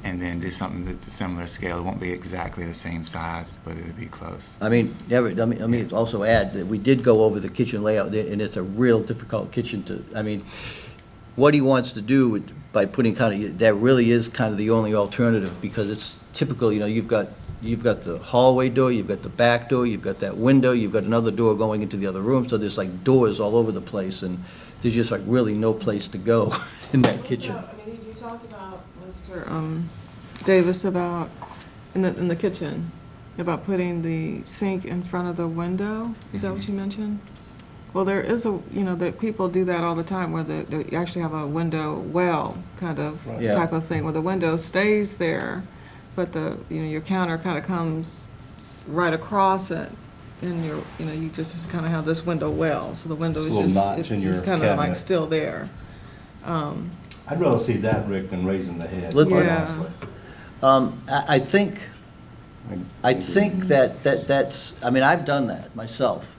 and then do something that's a similar scale. It won't be exactly the same size, but it'll be close. Let me also add that we did go over the kitchen layout, and it's a real difficult kitchen what he wants to do by putting that really is kind of the only alternative, because it's typical, you've got the hallway door, you've got the back door, you've got that window, you've got another door going into the other room, so there's like doors all over the place, and there's just like really no place to go in that kitchen. You talked about, Mr. Davis, about, in the kitchen, about putting the sink in front of the window? Is that what you mentioned? Well, there is that people do that all the time, where they actually have a window well kind of Yeah. type of thing, where the window stays there, but your counter kind of comes right across it, and you just kind of have this window well, so the window It's a is little just, notch it's in your just kind of like cabinet. still there. I'd rather see that, Rick, than raising the head. Let's- quite Yeah. honestly. I think that's, I've done that myself,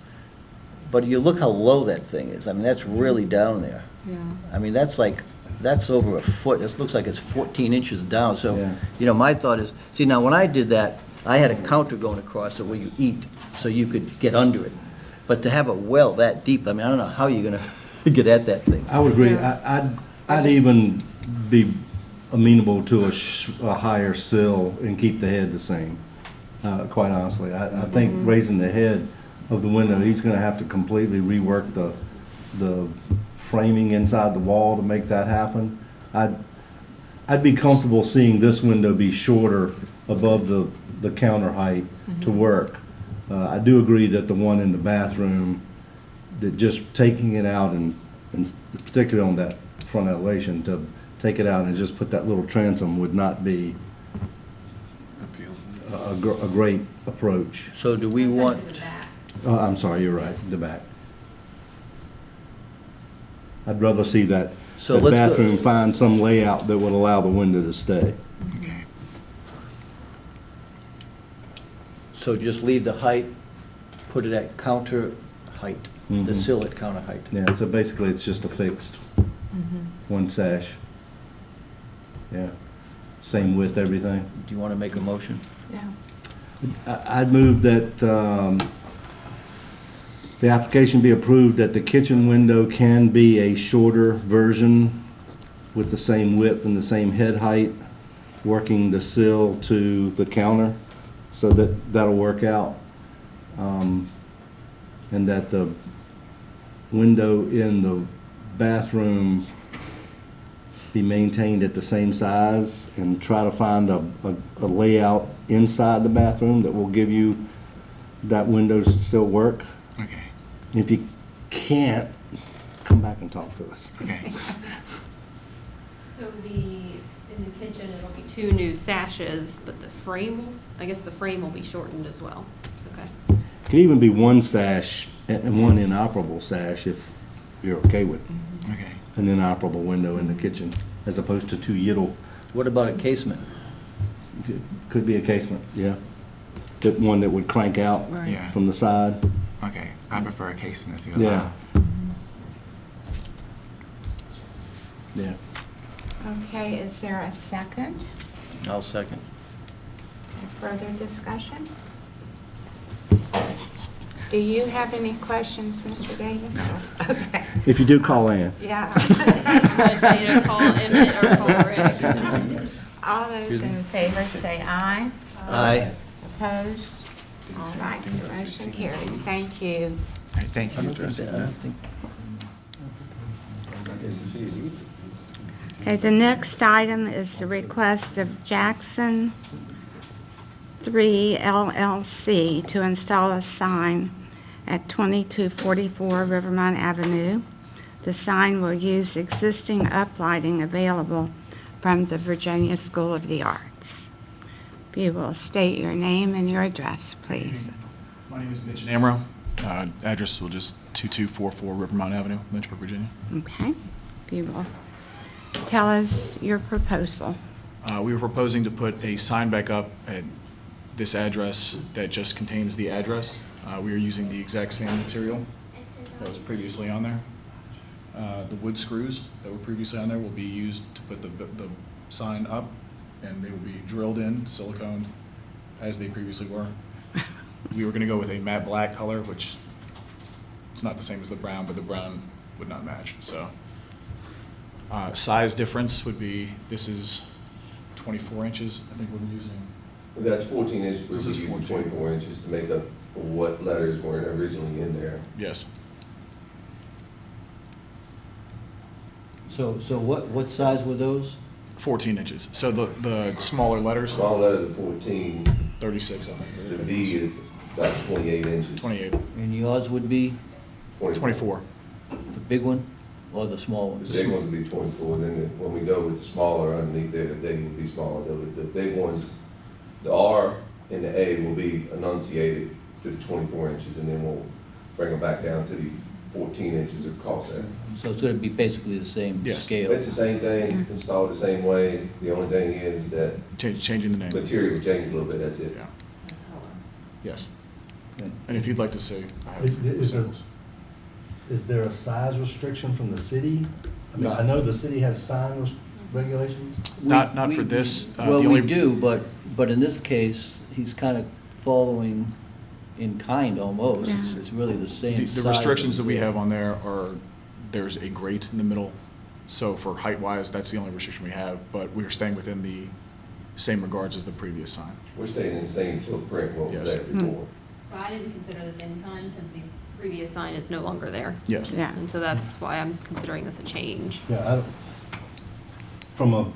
but you look how low that thing is, that's really down there. Yeah. That's over a foot, it looks like it's 14 inches down, so, Yeah. my thought is, see, now, when I did that, I had a counter going across it where you eat, so you could get under it. But to have a well that deep, I don't know how you're gonna get at that thing. I would agree. Yeah. I'd even be amenable to a higher sill and keep the head the same, quite honestly. I think raising the head of the window, he's gonna have to completely rework the framing inside the wall to make that happen. I'd be comfortable seeing this window be shorter above the counter height to work. I do agree that the one in the bathroom, that just taking it out and particularly on that front elevation, to take it out and just put that little transom would not be a great approach. So do we want, I'm sorry, you're right, the back. I'd rather see that So that let's go- bathroom find some layout that would allow the window to stay. Okay. so just leave the height, put it at counter height, the Mhm. sill at counter height? Yeah, so basically it's just a fixed one sash. Yeah, same width, everything. Do you want to make a motion? Yeah. I'd move that the application be approved, that the kitchen window can be a shorter version with the same width and the same head height, working the sill to the counter, so that'll work out. And that the window in the bathroom be maintained at the same size, and try to find a layout inside the bathroom that will give you that window to still work. Okay, If you can't, come back and talk to us. okay. So in the kitchen, it'll be 2 new sashes, but the I guess the frame will be shortened as well. Okay. Could even be one sash and one inoperable sash if you're okay with Okay. an inoperable window in the kitchen, as opposed to 2 yittle. What about a casement? Could be a casement, yeah. One that would crank out Yeah. from the side. Okay, I prefer a casement if you Yeah. allow. Yeah. Okay, is there a second? I'll second. Further discussion? Do you have any questions, Mr. Davis? Okay, If you do, call in. yeah. I'm going to tell you to call Emmett or call Rick. All those in favor say aye. Aye. Opposed? All right, the motion carries. Thank you. All right, thank you. Okay, the next item is the request of Jackson 3 LLC to install a sign at 2244 Rivermont Avenue. The sign will use existing uplighting available from the Virginia School of the Arts. If you will state your name and your address, please. My name is Mitch Namro. Address will just 2244 Rivermont Avenue, Lynchburg, Virginia. Okay, if you will tell us your proposal. We were proposing to put a sign back up at this address that just contains the address. We are using the exact same material that was previously on there. The wood screws that were previously on there will be used to put the sign up, and they will be drilled in silicone as they previously were. We were going to go with a matte black color, which it's not the same as the brown, but the brown would not match. So size difference would be, this is 24 inches, I think we're using. That's 14 inches, but This is we use 14. 24 inches to make up for what letters weren't originally in there. Yes. So what size were those? 14 inches. So the smaller letters, Small letters are 14, 36 on the it. B is about 28 inches. 28, And yours would be 24. the big one or the small one? The big ones would be 24, then when we go with the smaller underneath there, they will be smaller. The big ones, the R and the A will be enunciated to the 24 inches, and then we'll bring them back down to the 14 inches of crosshair. So it's going to be basically the same Yes. scale? It's the same thing, installed the same way. The only thing is that Changing the name. material changed a little bit, that's it. Yeah. Yes. Okay. And if you'd like to see, I have Is there- samples. Is there a size restriction from the city? I mean, No. I know the city has sign regulations. Not for this. Well, the we only- do, but in this case, he's kind of following in kind almost. It's really the same The size. restrictions as that we the- have on there are, there's a grate in the middle. So for height-wise, that's the only restriction we have, but we're staying within the same regards as the previous sign. We're staying in the same footprint what was Yes. there before. So I didn't consider this in kind because the previous sign is no longer there. Yes. Yeah. And so that's why I'm considering this a change. Yeah, I don't, from a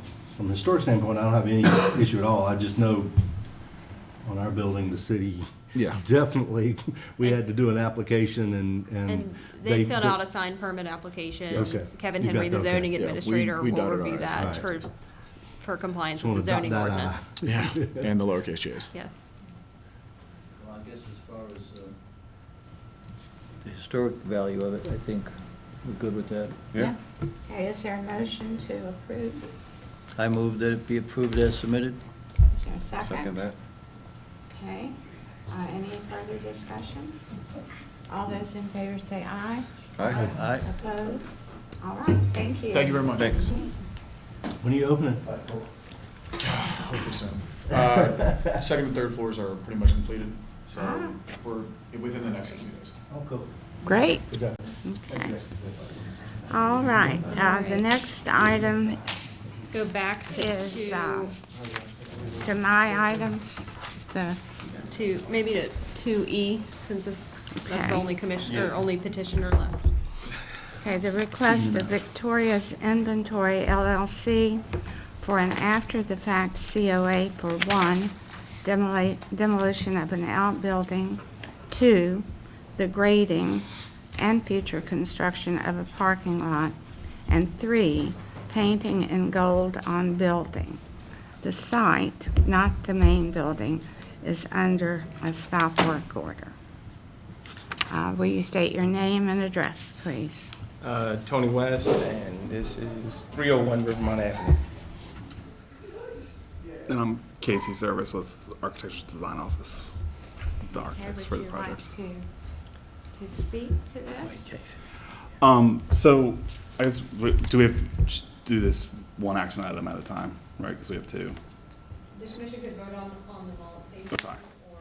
historic standpoint, I don't have any issue at all. I just know on our building, the city Yeah. definitely, we had to do an application and And they filled out a sign permit application. Okay. Kevin You got Henry, the that, okay. zoning Yeah, we administrator, dotted will our review i's. that Right. for compliance Just with the wanna dot zoning that I. ordinance. Yeah, and the lowercase j's. Yeah. Well, I guess as far as the historic value of it, I think we're good with that. Yeah. Okay, is there a motion to approve? I move that it be approved as submitted. Is there a second? Second that. Okay, any further discussion? All those in favor say aye. Aye. Aye. Opposed? All right, thank you. Thank you very much. Thanks. When are you opening? Hopefully soon. Second and third floors are pretty much completed, so we're within the next 60 days. Oh, cool. Great. Good job. Okay. All right, the next item go back to is to my items, maybe to 2E, since that's the Okay. only commissioner, only petitioner left. okay, the request of Victoria's Inventory LLC for an after-the-fact COA for 1, demolition of an outbuilding, 2, the grading and future construction of a parking lot, and 3, painting in gold on building. The site, not the main building, is under a stop work order. Will you state your name and address, please? Tony West, and this is 301 Rivermont Avenue. And I'm Casey Service with Architecture Design Office, the architects for the project. Would you like to speak to this? So I guess, do we have to do this one action item at a time, right? Because we have two. The commission could vote on them all at the same That's time, fine. or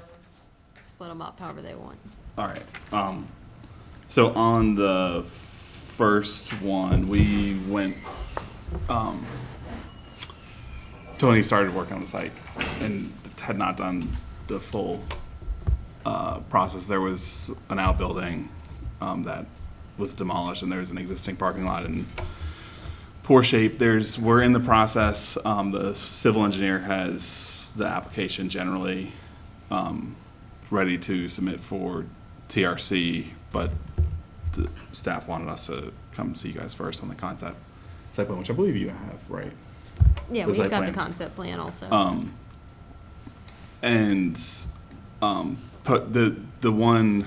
split them up however they want. All right. So on the first one, we went, Tony started working on the site and had not done the full process. There was an outbuilding that was demolished, and there's an existing parking lot in poor shape. We're in the process. The civil engineer has the application generally ready to submit for TRC, but the staff wanted us to come see you guys first on the concept site plan, which I believe you have, right? Yeah, The we've site got the plan. concept plan also. Put the one,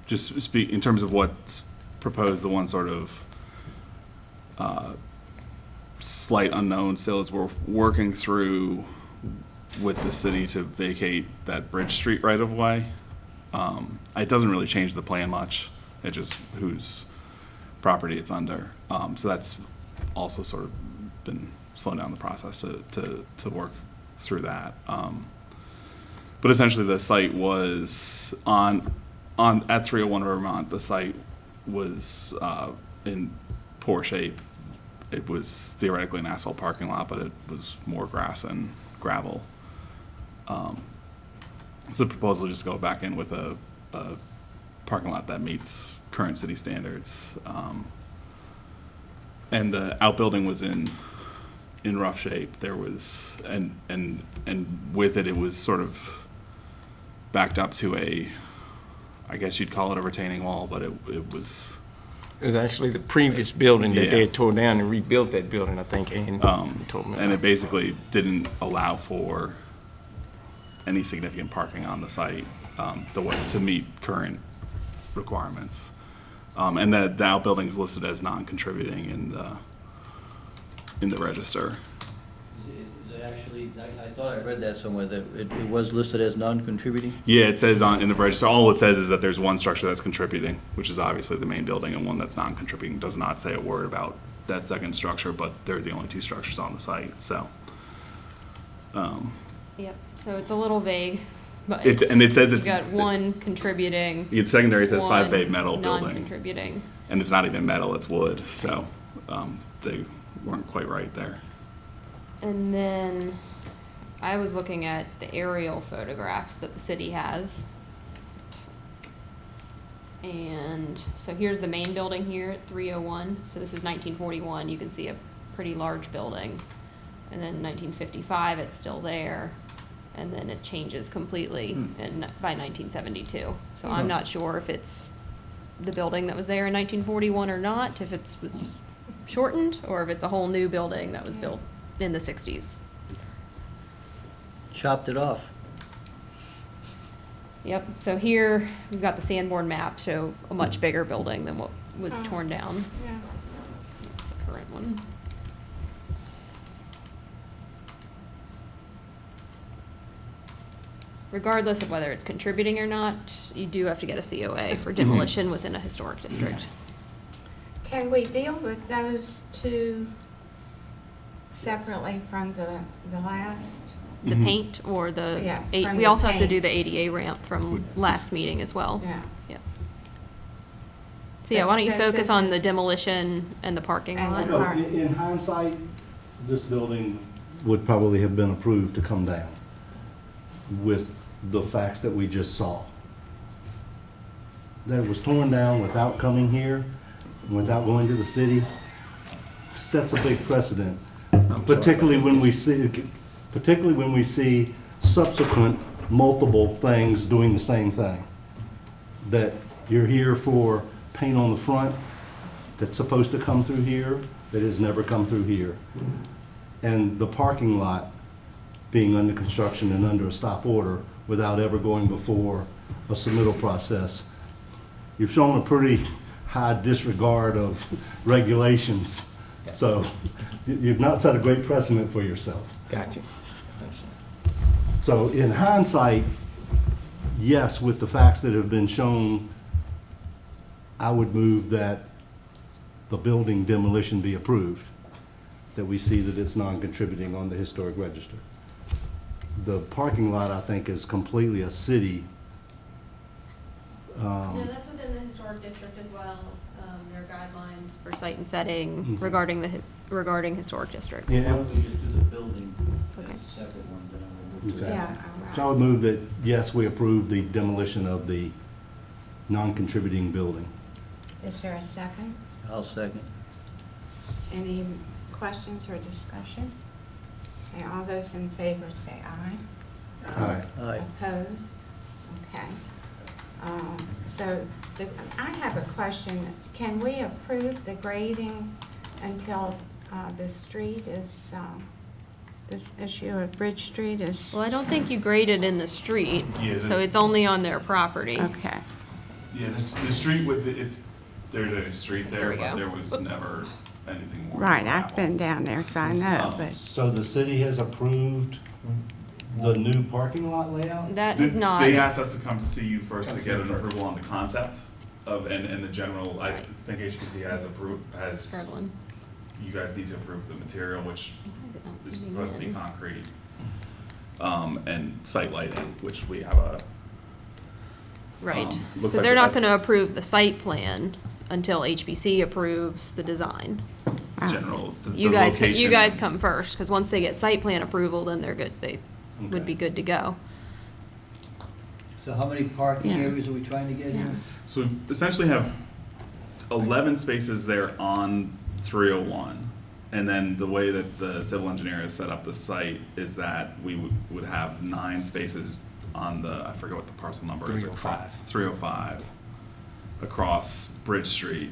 just speak in terms of what's proposed, the one sort of slight unknown still is we're working through with the city to vacate that Bridge Street right of way. It doesn't really change the plan much. It just whose property it's under. So that's also sort of been slowing down the process to work through that. But essentially the site was at 301 Vermont, the site was in poor shape. It was theoretically an asphalt parking lot, but it was more grass and gravel. So the proposal is just go back in with a parking lot that meets current city standards. And the outbuilding was in rough shape. There was, and with it, it was sort of backed up to I guess you'd call it a retaining wall, but it was. It was actually the previous building that they Yeah. had tore down and rebuilt that building, I think, and told me And about. it basically didn't allow for any significant parking on the site to meet current requirements. And the outbuilding is listed as non-contributing in the register. Is it actually, I thought I read that somewhere, that it was listed as non-contributing? Yeah, it says in the register, all it says is that there's one structure that's contributing, which is obviously the main building, and one that's non-contributing. Does not say a word about that second structure, but they're the only two structures on the site, so. Yep, so it's a little vague, but And it says you it's. got one contributing. The secondary says 5-bay one metal building. Non-contributing. And it's not even metal, it's wood, so they weren't quite right there. And then I was looking at the aerial photographs that the city has. And so here's the main building here at 301. So this is 1941. You can see a pretty large building. And then 1955, it's still there. And then it changes completely by 1972. So I'm not sure if it's the building that was there in 1941 or not, if it was just shortened, or if it's a whole new building that was built in the 60s. Chopped it off. Yep, so here, we've got the Sanborn map, show a much bigger building than what was torn down. Yeah. That's the current one. Regardless of whether it's contributing or not, you do have to get a COA for demolition within a historic district. Can we deal with those two separately from the last? The paint or the, Yeah, we from the also have to do paint. the ADA ramp from last meeting as well. Yeah. Yep. So yeah, why don't you But since focus this on is- the demolition and the parking And lot? the park. In hindsight, this building would probably have been approved to come down with the facts that we just saw. That it was torn down without coming here, without going to the city, sets a big precedent, particularly when we see subsequent multiple things doing the same thing. That you're here for paint on the front that's supposed to come through here, that has never come through here. And the parking lot being under construction and under a stop order without ever going before a submittal process. You've shown a pretty high disregard of regulations. So you've not set a great precedent for yourself. Gotcha. So in hindsight, yes, with the facts that have been shown, I would move that the building demolition be approved, that we see that it's non-contributing on the historic register. The parking lot, I think, is completely a city. No, that's within the historic district as well. There are guidelines for site and setting regarding historic districts. Yeah. Why don't we just do the building as Okay. a separate one, then we'll move to Okay. that. Yeah, So I would move that, yes, we approve the demolition of the non-contributing building. Is there a second? I'll second. Any questions or discussion? Okay, all those in favor say aye. Aye. Aye. Opposed? Okay. So I have a question. Can we approve the grading until the street is, this issue of Bridge Street is? Well, I don't think you graded in the street, Yeah, so it's only on their property. Okay. Yeah, the street with, there's a street There there, we but go. there was never anything more. Right, than I've gravel. been down there, so I know, but, So the city has approved the new parking lot layout? That is not. They asked us to come to see you first to get an approval on the concept of, and the general, I Right. think HPC has, Struggling. you guys need to approve the material, which is Is it not supposed to be submitted? concrete. And site lighting, which we have a. Right. Looks So like they're not that's- gonna approve the site plan until HBC approves the design. General, the You guys, location you guys and- come first, because once they get site plan approval, then they're good, they would be good to go. So how many parking Yeah. areas are we trying to get here? So we essentially have 11 spaces there on 301. And then the way that the civil engineer has set up the site is that we would have 9 spaces on the, I forget what the parcel number is. 305. 305 across Bridge Street,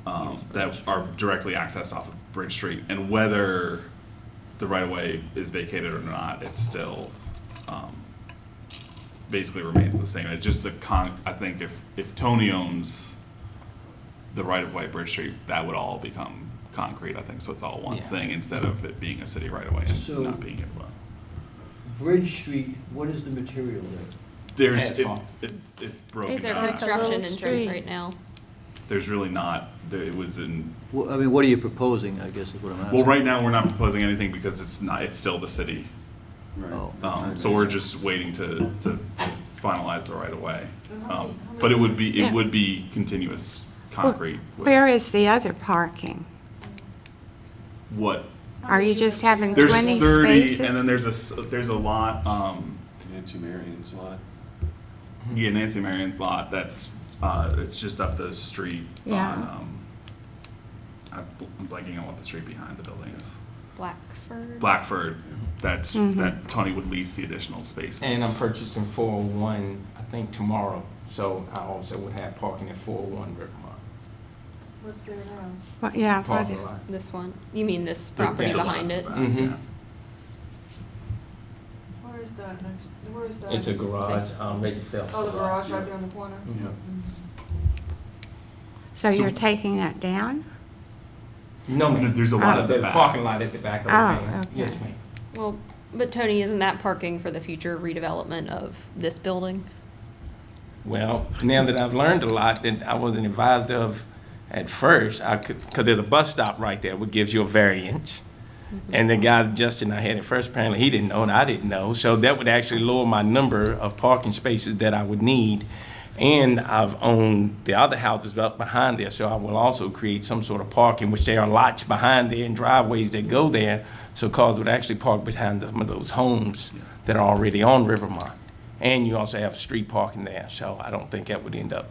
that are directly accessed off of Bridge Street. And whether the right-of-way is vacated or not, it's still, basically remains the same. It's just I think if Tony owns the right-of-way Bridge Street, that would all become concrete, I think, so it's all one Yeah. thing instead of it being a city right-of-way and So- not being able to. Bridge Street, what is the material there? There's, Asphalt. it's broken It's Their a down. construction little entrance street. right now. There's really not, it was in, Well, I mean, what are you proposing, I guess is what I'm asking. well, right now, we're not proposing anything because it's still the city. Oh. So we're just waiting to finalize the right-of-way. But it would be continuous concrete. with- where is the other parking? What? Are you just having There's 20 30, spaces? and then there's a lot, Nancy Marion's lot. yeah, Nancy Marion's lot, that's, it's just up the street Yeah. on, I'm blanking on what the street behind the building is. Blackford? Blackford, that Mm-hmm. Tony would lease the additional spaces. And I'm purchasing 401, I think tomorrow, so I also would have parking at 401 Rivermont. What's there now? Well, yeah, but Parking lot. This one? You mean this property yeah. behind it? Mhm. Yeah. Where is that next, where is that? It's a garage, Reggie Phelps. Oh, the garage right there on the corner? Yeah. so you're taking that down? No, ma'am. There's a lot at the There's back. parking lot at the back of the Oh, van. okay. Yes, ma'am. Well, but Tony, isn't that parking for the future redevelopment of this building? Well, now that I've learned a lot that I wasn't advised of at first, because there's a bus stop right there, which gives you a variance. And the guy, Justin, I had at first, apparently he didn't know and I didn't know. So that would actually lower my number of parking spaces that I would need And I've owned the other houses up behind there, so I will also create some sort of parking, which there are lots behind there and driveways that go there, so cars would actually park behind some of those homes that are already on Rivermont. And you also have street parking there, so I don't think that would end up.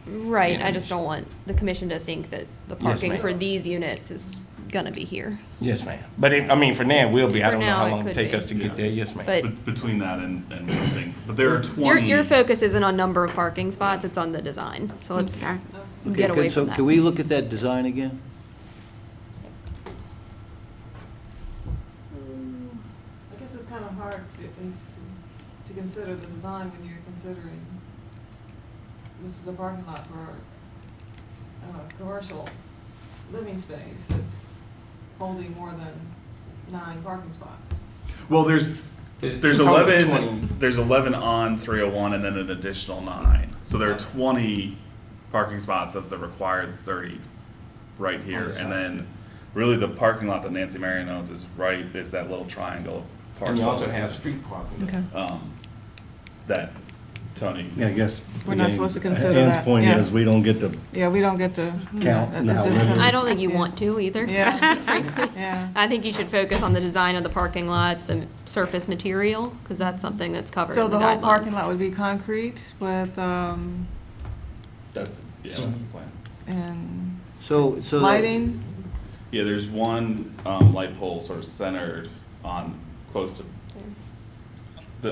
Right, Yeah. I just don't want the commission to think that the Yes, parking ma'am. for these units is gonna be here. Yes, ma'am. But I mean, for now, it will be. I For don't know now, how it long it'll could take be. us to get there. Yes, ma'am. But Between that and this thing, but there are your 20. focus isn't on number of parking spots, it's on the design. So let's Okay. get away So from that. can we look at that design again? I guess it's kind of hard, at least, to consider the design when you're considering this is a parking lot for a commercial living space that's holding more than 9 parking spots. Well, there's It's probably 20. 11 on 301 and then an additional 9. So there are 20 parking spots of the required 30 right here. And then really the parking lot that Nancy Marion owns is that little triangle parcel. And you also have street parking. Okay. That Tony. Yeah, I guess. We're not again, supposed to consider Ann's that, point yeah. is, we don't get to Yeah, we don't get to. Count it's now, just really. kinda- I don't think you want to either. Yeah. Frankly. Yeah. I think you should focus on the design of the parking lot, the surface material, because that's something that's covered So in the the whole parking guidelines. lot would be concrete with, That's the plan. and So. lighting? Yeah, there's one light pole sort of centered on, close to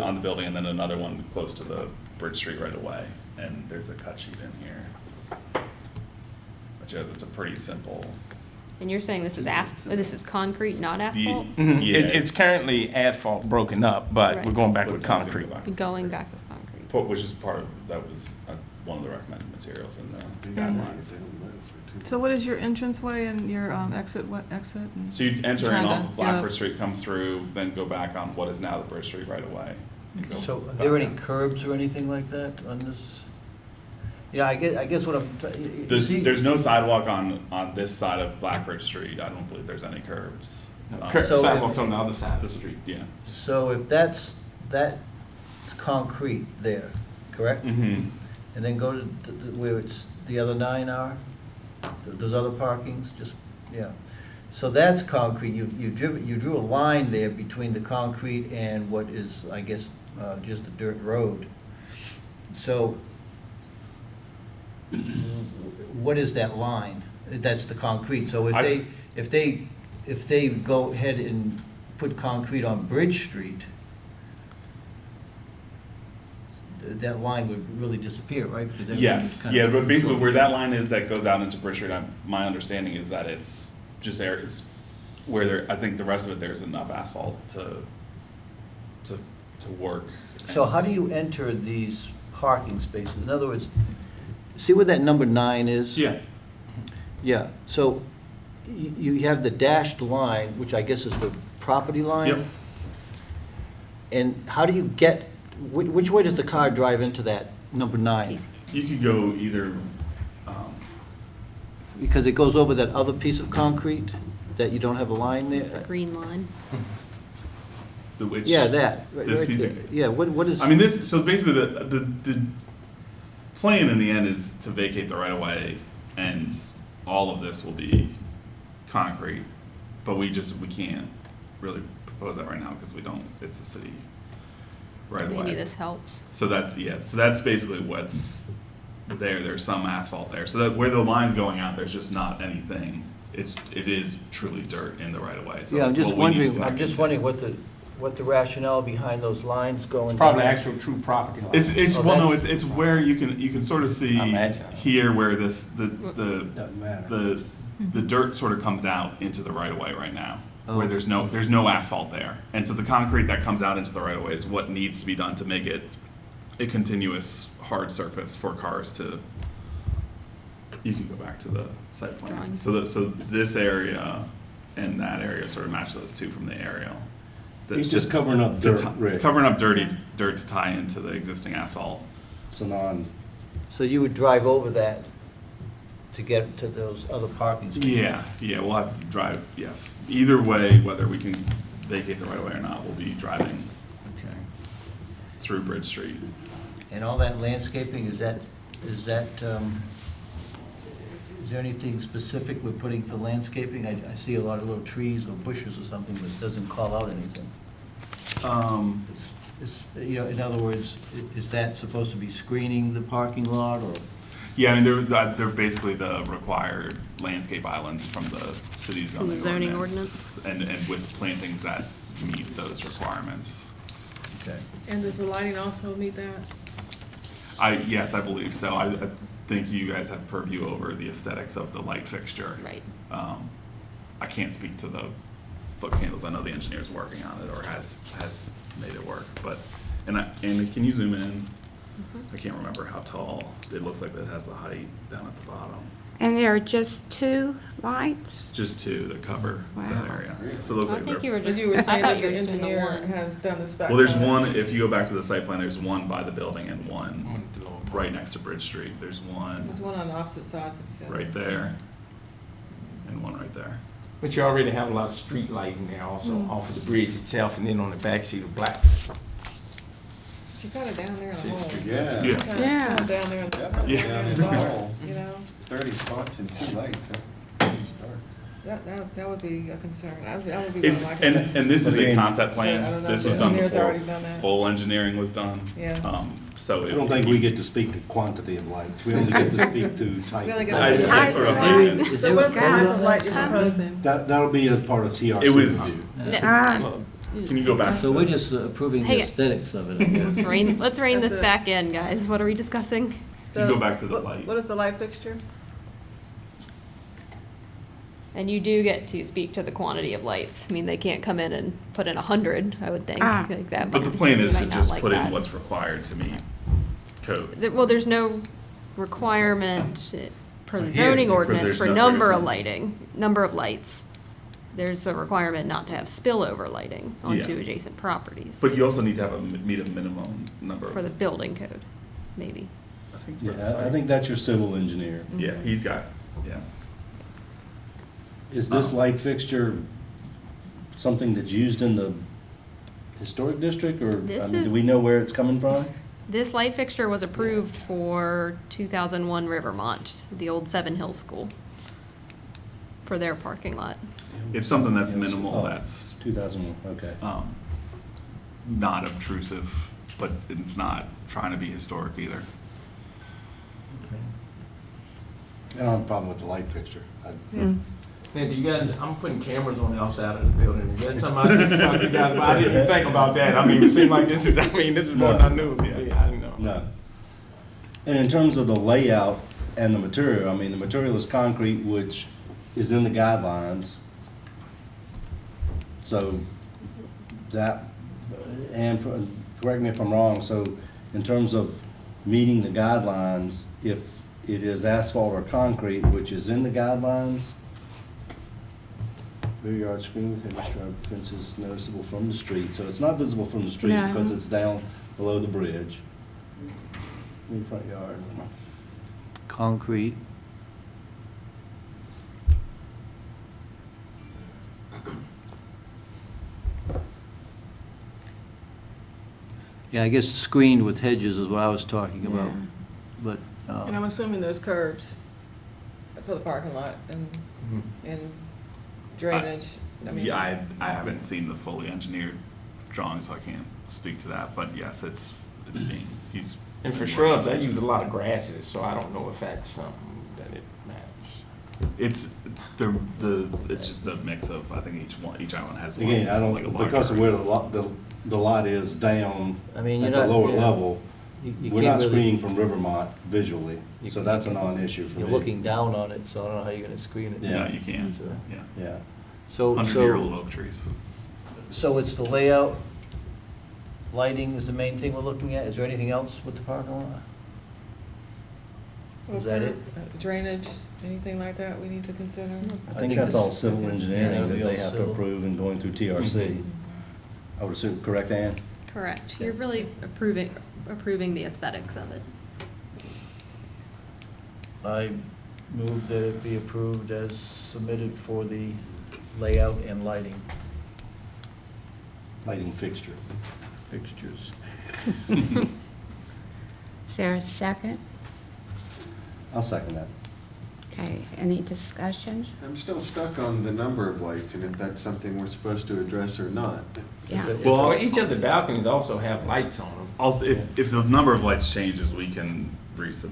on the building, and then another one close to the Bridge Street right away. And there's a cut sheet in here, which is, it's a pretty simple. And you're saying this is concrete, not asphalt? Mhm. Yeah, It's currently asphalt broken up, but we're Right. going back with concrete. Going back with concrete. Which is that was one of the recommended materials in the guidelines. So what is your entranceway and your exit, and? So you enter in Trying off to of get a- Blackford Street, come through, then go back on what is now the Bridge Street right away. and go So are back there any out. curbs or anything like that on this? Yeah, I guess what I'm. There's no sidewalk on this side of Blackbridge Street. I don't believe there's any curbs. So Sidewalks on the other side of the street. Yeah. So if that's concrete there, correct? Mm-hmm. And then go to where it's, the other 9 are? Those other parkings, just, yeah. So that's concrete, you drew a line there between the concrete and what is, I guess, just a dirt road. So, what is that line? That's the concrete, so if they go ahead and put concrete on Bridge Street, that line would really disappear, right? Because everything Yes, is kind yeah, of- but basically where that line is that goes out into Bridge Street, my understanding is that it's just areas where I think the rest of it, there's enough asphalt to work. So how do you enter these parking spaces? In other words, see where that number 9 is? Yeah. Yeah, so you have the dashed line, which I guess is the property line? Yep. And how do you get, which way does the car drive into that number 9? You could go either, Because it goes over that other piece of concrete that you don't have a line It's the there? green line. the which. Yeah, that. right- This right piece there. of. Yeah, what is? I mean, so basically the plan in the end is to vacate the right of way, and all of this will be concrete, but we can't really propose that right now because it's a city right of way. Maybe this helps. So that's basically what's there. There's some asphalt there. So that where the line's going out, there's just not anything. It is truly dirt in the right of way. So Yeah, I'm that's just what we need to wondering, I'm connect just into. wondering what the rationale behind those lines going. It's probably down. actual true property line. It's Oh, well, no, that's- it's where you can sort of see Imagine. here where the Doesn't matter. the dirt sort of comes out into the right of way right now, Oh. where there's no asphalt there, and so the concrete that comes out into the right of way is what needs to be done to make it a continuous hard surface for cars to. You can go back to the site plan. Drawings. So this area and that area sort of match those two from the aerial. He's just covering up dirt, Rick. Covering up dirt to tie into the existing asphalt. So non. So you would drive over that to get to those other parking spaces? Yeah, we'll have to drive, yes. Either way, whether we can vacate the right of way or not, we'll be driving Okay. through Bridge Street. And all that landscaping, is there anything specific we're putting for landscaping? I see a lot of little trees or bushes or something, but it doesn't call out anything. In other words, is that supposed to be screening the parking lot, or? Yeah, I mean, they're basically the required landscape islands from the city's From the zoning zoning ordinance. And with plantings that meet those requirements. Okay. And does the lighting also meet that? Yes, I believe so. I think you guys have purview over the aesthetics of the light fixture. Right. I can't speak to the foot candles. I know the engineer's working on it or has made it work, but, and can you zoom in? I can't remember how tall. It looks like it has the height down at the bottom. And there are just 2 lights? Just 2 that cover that Wow. area. So it looks like But they're. you were I saying thought that you the were just doing the engineer one. has done this back. Well, there's side. one, if you go back to the site plan, there's one by the building and one right next to Bridge Street. There's one There's one on opposite sides of each other. right there and one right there. But you already have a lot of street lighting there also off of the bridge itself and then on the back sheet of black. She got it down there in the hole. Yeah. Yeah. Kind of Yeah. down there in the, Definitely Yeah. down in the hole. you know? 30 spots and 2 lights, huh? It's dark. That would be a concern. That would be one It's, of my concerns. and this is a Again, concept I plan. don't know This if was the done engineer's before already done that. full engineering was done. Yeah. So. I don't think we get to speak to quantity of lights. We only get to speak to type. We only of get to light. speak to That's what I'm saying. Is So there what's the a type code of on light that? you're proposing? That'll be as part of TRC. It was, review. can you go back? So to- we're just approving the Hey. aesthetics of it, I guess. Let's rein That's this it. back in, guys. What are we discussing? You go back to the light. What is the light fixture? And you do get to speak to the quantity of lights. I mean, they can't come in and put in 100, I would think. Ah. Like that. But the might- plan you is to might not just like put in that. what's required to meet code. Well, there's no requirement per the Here, zoning but ordinance there's for no- number there's of no- lighting, number of lights. There's a requirement not to have spillover lighting onto Yeah. adjacent properties But you also need to have meet a minimum number. for the building code, maybe. I think. for the Yeah, I site. think that's your civil engineer. Yeah, he's got, yeah. Is this light fixture something that's used in the historic district, or, This do is- we know where it's coming from? This light fixture was approved for 2001 Rivermont, the old Seven Hills School, for their parking lot. It's something that's Yes. minimal, Oh, that's 2001, okay. not obtrusive, but it's not trying to be historic either. I don't have a problem with the light fixture. Now, do you guys, I'm putting cameras on the outside of the building. Is that something I need to talk to you guys about? I didn't even think about that. I mean, it seemed like this is more than I knew it would be. I didn't know. No. And in terms of the layout and the material, I mean, the material is concrete, which is in the guidelines. So that, and correct me if I'm wrong, so in terms of meeting the guidelines, if it is asphalt or concrete, which is in the guidelines, rear yard screen with hedge stripe fences noticeable from the street, so it's not visible from the street No. because it's down below the bridge. In the front yard. Concrete. Yeah, I guess screened with hedges is what I was talking about, Yeah. but, And I'm assuming there's curbs for the parking lot and drainage. I mean, Yeah, I haven't seen the fully engineered drawing, so I can't speak to that, but yes, it's being, he's. And for shrubs, I use a lot of grasses, so I don't know if that's something that it matters. It's it's just a mix of, I think each island has one. Again, I like a don't, larger- because of where the lot is down I mean, at you're the not- lower yeah. level, you we're can't not really- screening from Rivermont visually, You so can- that's a non-issue for me. you're looking down on it, so I don't know how you're gonna screen it. No, you can't, So- yeah. Yeah. So, Under your so, old oak trees. so it's the layout, lighting is the main thing we're looking at? Is there anything else with the parking lot? well, Is that it? Drainage, anything like that we need to consider? I think that's this- all civil engineering Yeah, that it'll be they all have to civil. approve and going through TRC. I would assume, correct, Ann? Correct. You're really approving the aesthetics of it. I move that it be approved as submitted for the layout and lighting Lighting fixture. fixtures. Is there a second? I'll second that. Okay, any discussion? I'm still stuck on the number of lights and if that's something we're supposed to address or not. Yeah. Well, each of the balconies also have lights on them. Also, if the number of lights changes, we can resub.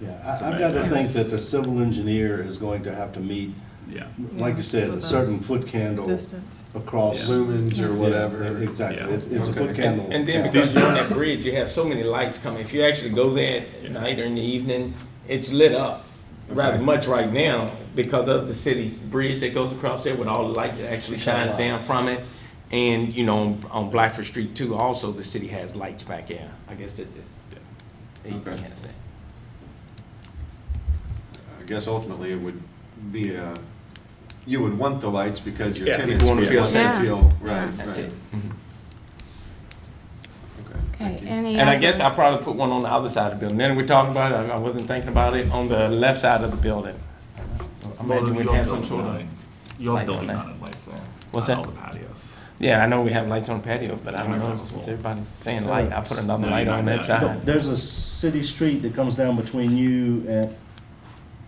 Yeah, I've got to think that the civil engineer is going to have to meet, Yeah. like you said, a certain foot candle Distance. across. Lumens or Yeah, whatever. Exactly, Yeah. it's a Okay. foot candle. And then count. because you're on that bridge, you have so many lights coming. If you actually go there at night or in the evening, it's lit up rather much right now because of the city's bridge that goes across there with all the light that actually shines down from it. And, you know, on Blackford Street too, also the city has lights back there. I guess that, you can't say. I guess ultimately it would be you would want the lights because your Yeah, tenants people wanna would feel want safe. to feel, right, Yeah. right. That's it. Mhm. Okay, any And I other- guess I'll probably put one on the other side of the building. Then we're talking about it, I wasn't thinking about it, on the left side of the building. I imagine we'd have some sort of. Your light on building there. mounted lights there. What's on that? All the patios. Yeah, I know we have lights on the patio, but I don't know if everybody saying light, I put another light on that side. There's a city street that comes down between you and,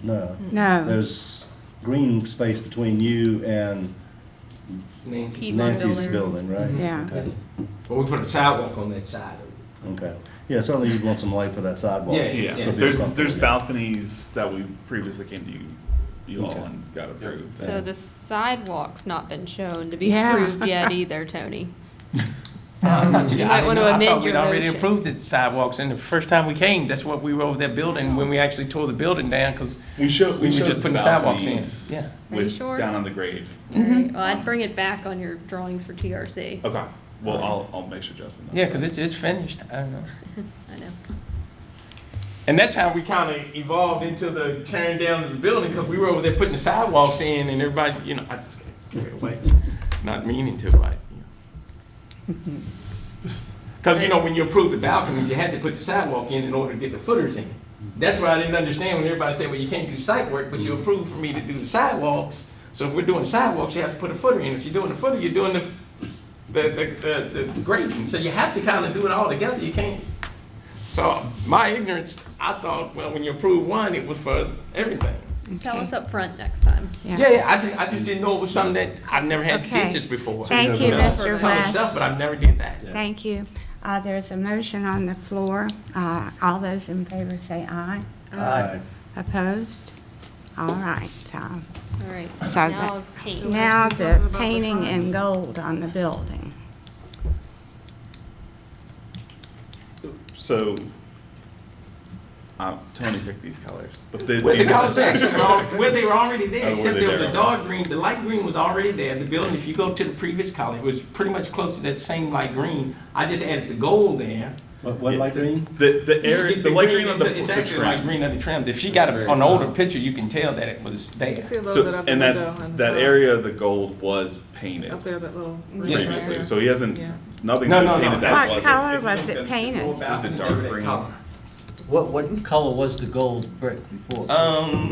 no. No. There's green space between you and Nancy. Nancy's building, right? Yeah. Okay. Well, we put a sidewalk on that side of it. Okay. Yeah, certainly you'd want some light for that sidewalk. Yeah, Yeah, yeah. For there's people. balconies that we previously came to you all Okay. and got approved. So the sidewalk's not been shown to be Yeah. approved yet either, Tony. So I thought you I might didn't want know. to I amend thought your we'd already motion. approved the sidewalks, and the first time we came, that's what we were over that building, when we actually tore the building down, because We showed, we were showed just the putting sidewalks in. balconies Yeah. Are you with, sure? down on the grade. All right. Well, I'd bring it back on your drawings for TRC. Okay, well, I'll make sure Justin knows. Yeah, because it's finished, I don't know. I know. And that's how we kind of evolved into the tearing down of the building, because we were over there putting the sidewalks in, and everybody, you know, I just got carried away, not meaning to, like, you know. Because, you know, when you approved the balconies, you had to put the sidewalk in order to get the footers in. That's why I didn't understand when everybody said, well, you can't do site work, but you approved for me to do the sidewalks. So if we're doing the sidewalks, you have to put a footer in. If you're doing the footer, you're doing the grading. So you have to kind of do it all together. You can't. So my ignorance, I thought, well, when you approve one, it was for everything. Tell us up front next time. Yeah, I just didn't know it was something that I've never had to Okay. get this before. Thank you, know, Mr. some West. stuff, but I've never did that. Thank you. There's a motion on the floor. All those in favor say aye. Aye. Opposed? All right. All right. So Now that- paint. now Something about the the painting in fronts. gold on the building. So, Tony picked these colors, but Well, the colors actually were well, they were already there, Oh, were except they there was there? a dark green. The light green was already there. The building, if you go to the previous color, it was pretty much close to that same light green. I just added the gold there. What light green? The area, the light green on the It's the actually light trim. green of the trim. If she got an older picture, you can tell that it was there. You see a little bit So, of the and window and that, the that top. area of the gold was painted Up there, that little. Yeah. previously, so he hasn't, Yeah. nothing's No, been no, no. painted that What wasn't. color was it painted? Was it dark green? What color was the gold brick before?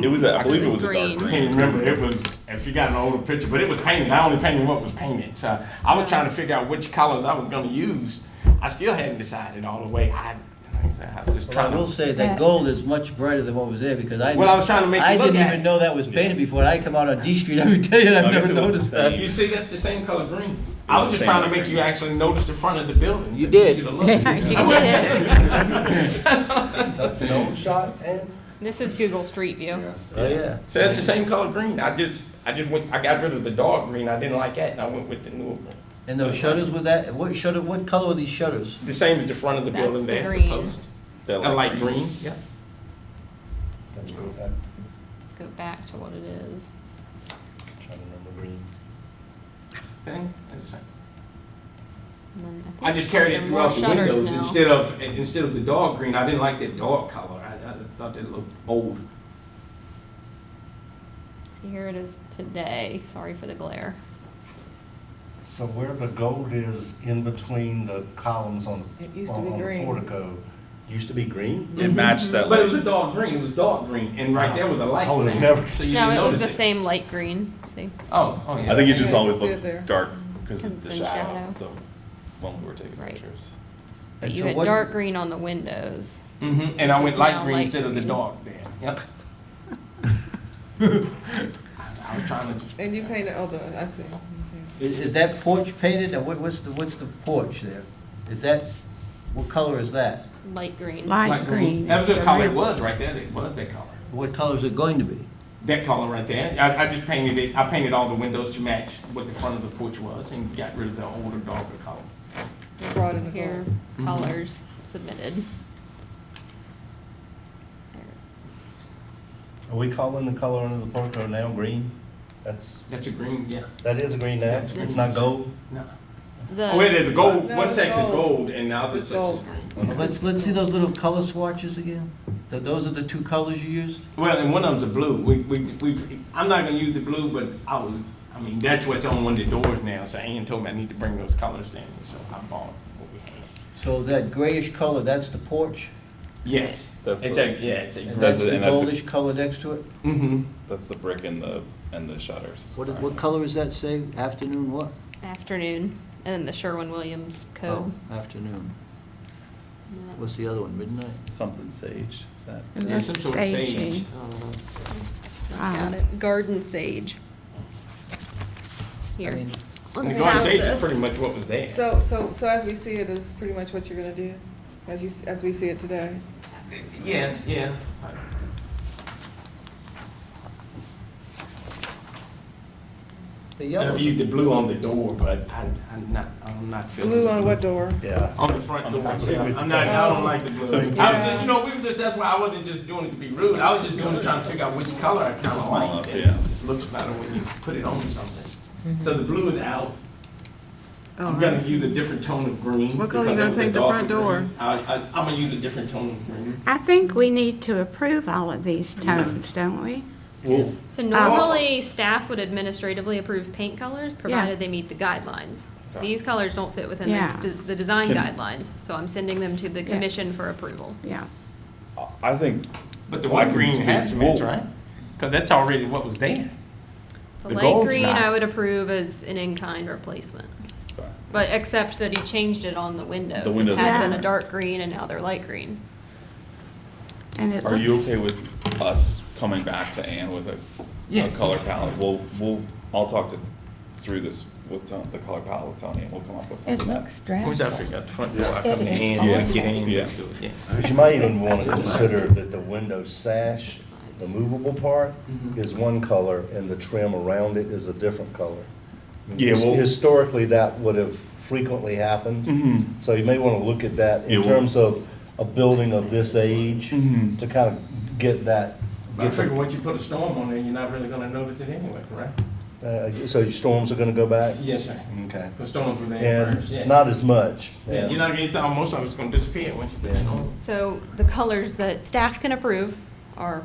It was, I believe it was was a dark green. I green. can't remember. It was, if you got an older picture, but it was painted. I only painted what was painted. So I was trying to figure out which colors I was going to use. I still hadn't decided all the way. I was just Well, I trying will to. say that gold is much brighter than what was there because I. Well, I was trying to make you I look didn't at even it. know that was painted before. I come out on D Street every day and I've I guess never it was noticed the that. same. You see, that's the same color green. I was the just same trying to color make you green. actually notice the front of the building. You to did. get you to look. Yeah, you did. That's an old shot, and This is Google Street View. Oh, yeah. So that's the same color green. I got rid of the dark green. I didn't like that, and I went with the newer one. And those shutters with that, what color were these shutters? The same as the front of the That's building the there, green. the post. That A light green, yeah. that's good. I'm Let's go back to what it is. trying to remember green. Thing. And then I just carried it there are more throughout the shutters windows now. instead of the dark green. I didn't like that dark color. I thought that looked old. So here it is today. Sorry for the glare. So where the gold is in between the columns on, It used to be on the green. portico, used to be green? It matched that. But it was a dark green. It was dark green, and right there was a light I would've green. never- So you No, didn't it was notice the same light green. See? Oh, yeah. I think it just Yeah, always see it looked there. dark because Because of the it's in shadow, shadow. the one we were taking Right. pictures. But And you so had what- dark green on the windows. And I which went is light now green instead of the green. dark there. Yep. I was trying to. And you painted, I see. Is that porch painted, or what's the porch there? Is that, what color is that? Light green. Light green. That was the is color red. it was right there. It was that color. What color is it going to be? That color right there. I just painted it. I painted all the windows to match what the front of the porch was and got rid of the older, darker color. You brought in the Here, color. colors submitted. Are we calling the color under the portico now green? That's a green, yeah. That is a green now? That's It's green. not gold? No. The- Oh, it is gold. No, One it's section's gold. gold and the other It's section's gold. green. Let's see those little color swatches again. Those are the two colors you used? Well, and one of them's a blue. I'm not gonna use the blue, but I mean, that's what's on one of the doors now, so Ann told me I need to bring those colors down, so I bought what we had. So that grayish color, that's the porch? Yes. That's It's the- it's a And green. that's the and that's the- goldish color next to it? Mm-hmm. That's the brick and the shutters. What color is that, say? Afternoon what? Afternoon, and then the Sherwin-Williams code. Oh, afternoon. What's the other one, midnight? Something sage, is that? It Yeah, looks some sort of sagey. sage. Got it. Garden sage. Here. And the Let's garden pass sage is this. pretty much what was there. So as we see it is pretty much what you're gonna do, as we see it today? Yeah, yeah. The I yellow. used the blue on the door, but I'm not feeling. Blue on what door? Yeah. On the front door. I'm agree with you, I'm not, I Tom. don't like the blue. So- I was just, we were just, that's why I wasn't just doing it to be rude. I was just doing it trying to figure out which color I kind of small like. enough, It yeah. just looks better when you put it on something. So the blue is out. I'm gonna use a different tone of green. What color you because gonna it was a paint the front darker door? green. I'm gonna use a different tone of green. I think we need to approve all of these tones, don't we? So normally, staff would administratively approve paint colors, provided they meet the guidelines. These colors don't fit within Yeah. the design Can- guidelines, so I'm sending them to the commission for approval. Yeah. I think. But the I white can green speak- has to match, well, right? Because that's already what was there. The The light gold's green, not. I would approve as an in-kind replacement. But except that he changed it on the windows. The windows It had are been a green. dark green and now they're light green. And it Are you looks- okay with us coming back to Ann with a color palette? I'll talk through this with the color palette with Tony, and we'll come up with It something that. looks Once I dreadful. figure out the front door, I It come is in awful. and get in. Yeah. Yeah. But you might even want to consider that the window sash, the movable part, is one color, and the trim around it is a different color. Yeah, well- Historically, that would have frequently happened. So you may want to look at that Yeah, in well- terms of a building of this age, Mhm. to kind of get that. But I figure once you put a storm on there, you're not really gonna notice it anyway, correct? So your storms are going to go back? Yes, sir. Okay. The storms were there And first, yeah. not as much. Yeah, you're not gonna, anytime, most of it's gonna disappear once you put the storm. So the colors that staff can approve are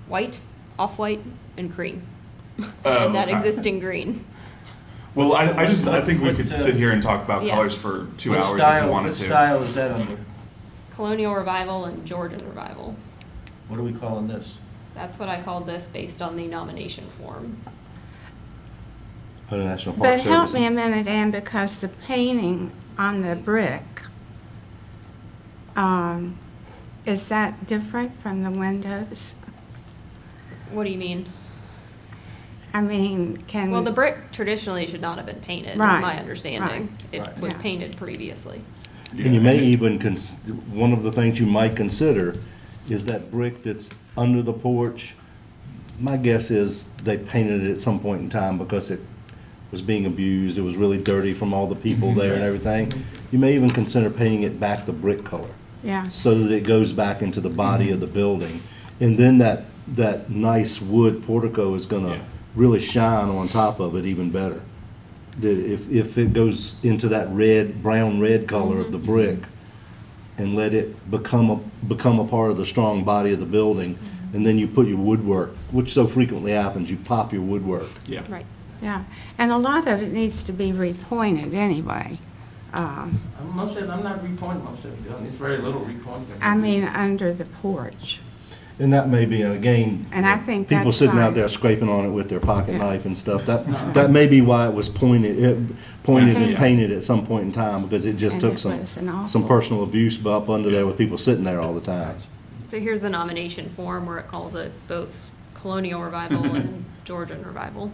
white, off-white, and cream. And that okay. existing green. Well, I think we what, could sit here and talk about Yes. colors for 2 What hours if style- we wanted What to. style is that under? Colonial Revival and Georgian Revival. What are we calling this? That's what I called this based on the nomination form. For the National Park But Service. help me a minute, Ann, because the painting on the brick, is that different from the windows? What do you mean? I mean, can... Well, the brick traditionally should not have been painted, is Right, my understanding. It right. was Yeah. painted previously. And you may even, one of the things you might consider is that brick that's under the porch. My guess is they painted it at some point in time because it was being abused. It was really dirty from all the people there and everything. You may even consider painting it back the brick color, Yeah, so that it goes back into the body of the building. And then that nice wood portico is gonna really shine on top of it even better. That if it goes into that brown red color of the brick, and let it become a part of the strong body of the building, and then you put your woodwork, which so frequently happens, you pop your woodwork. Yeah. Right. yeah. And a lot of it needs to be repointed anyway. Most of it, I'm not repointing most of it, it's very little repointing. I mean, under the porch. And that may be, and again, And I think people that's sitting out fine. there scraping on it with their pocket Yeah. knife and stuff, that may be why it was pointed and Yeah. painted at some point in time, because it just And took it some, was an awful- some personal abuse up under there with people sitting there all the time. So here's the nomination form where it calls it both colonial revival and Georgian revival.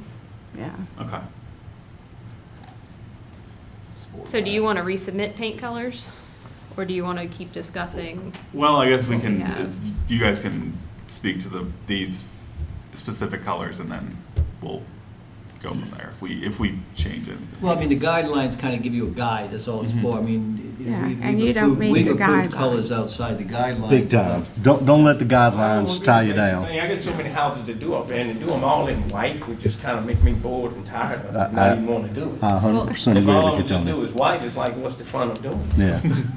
Yeah. Okay. So do you want to resubmit paint colors? Or do you want to keep discussing? Well, I guess we what can, have? you guys can speak to these specific colors and then we'll go from there if we change anything. Well, I mean, the guidelines kind of give you a guide, that's all it's for. I mean, you know, Yeah, we've and you don't approved- meet we've the approved guidelines. colors outside the guidelines. Big time. Don't let the guidelines tie you down. I get so many houses to do up there, and to do them all in white would just kind of make me bored and tired of I- not even want to do it. I 100% If agree all with I'm you, just Tony. do is white, it's like, what's the fun of doing it?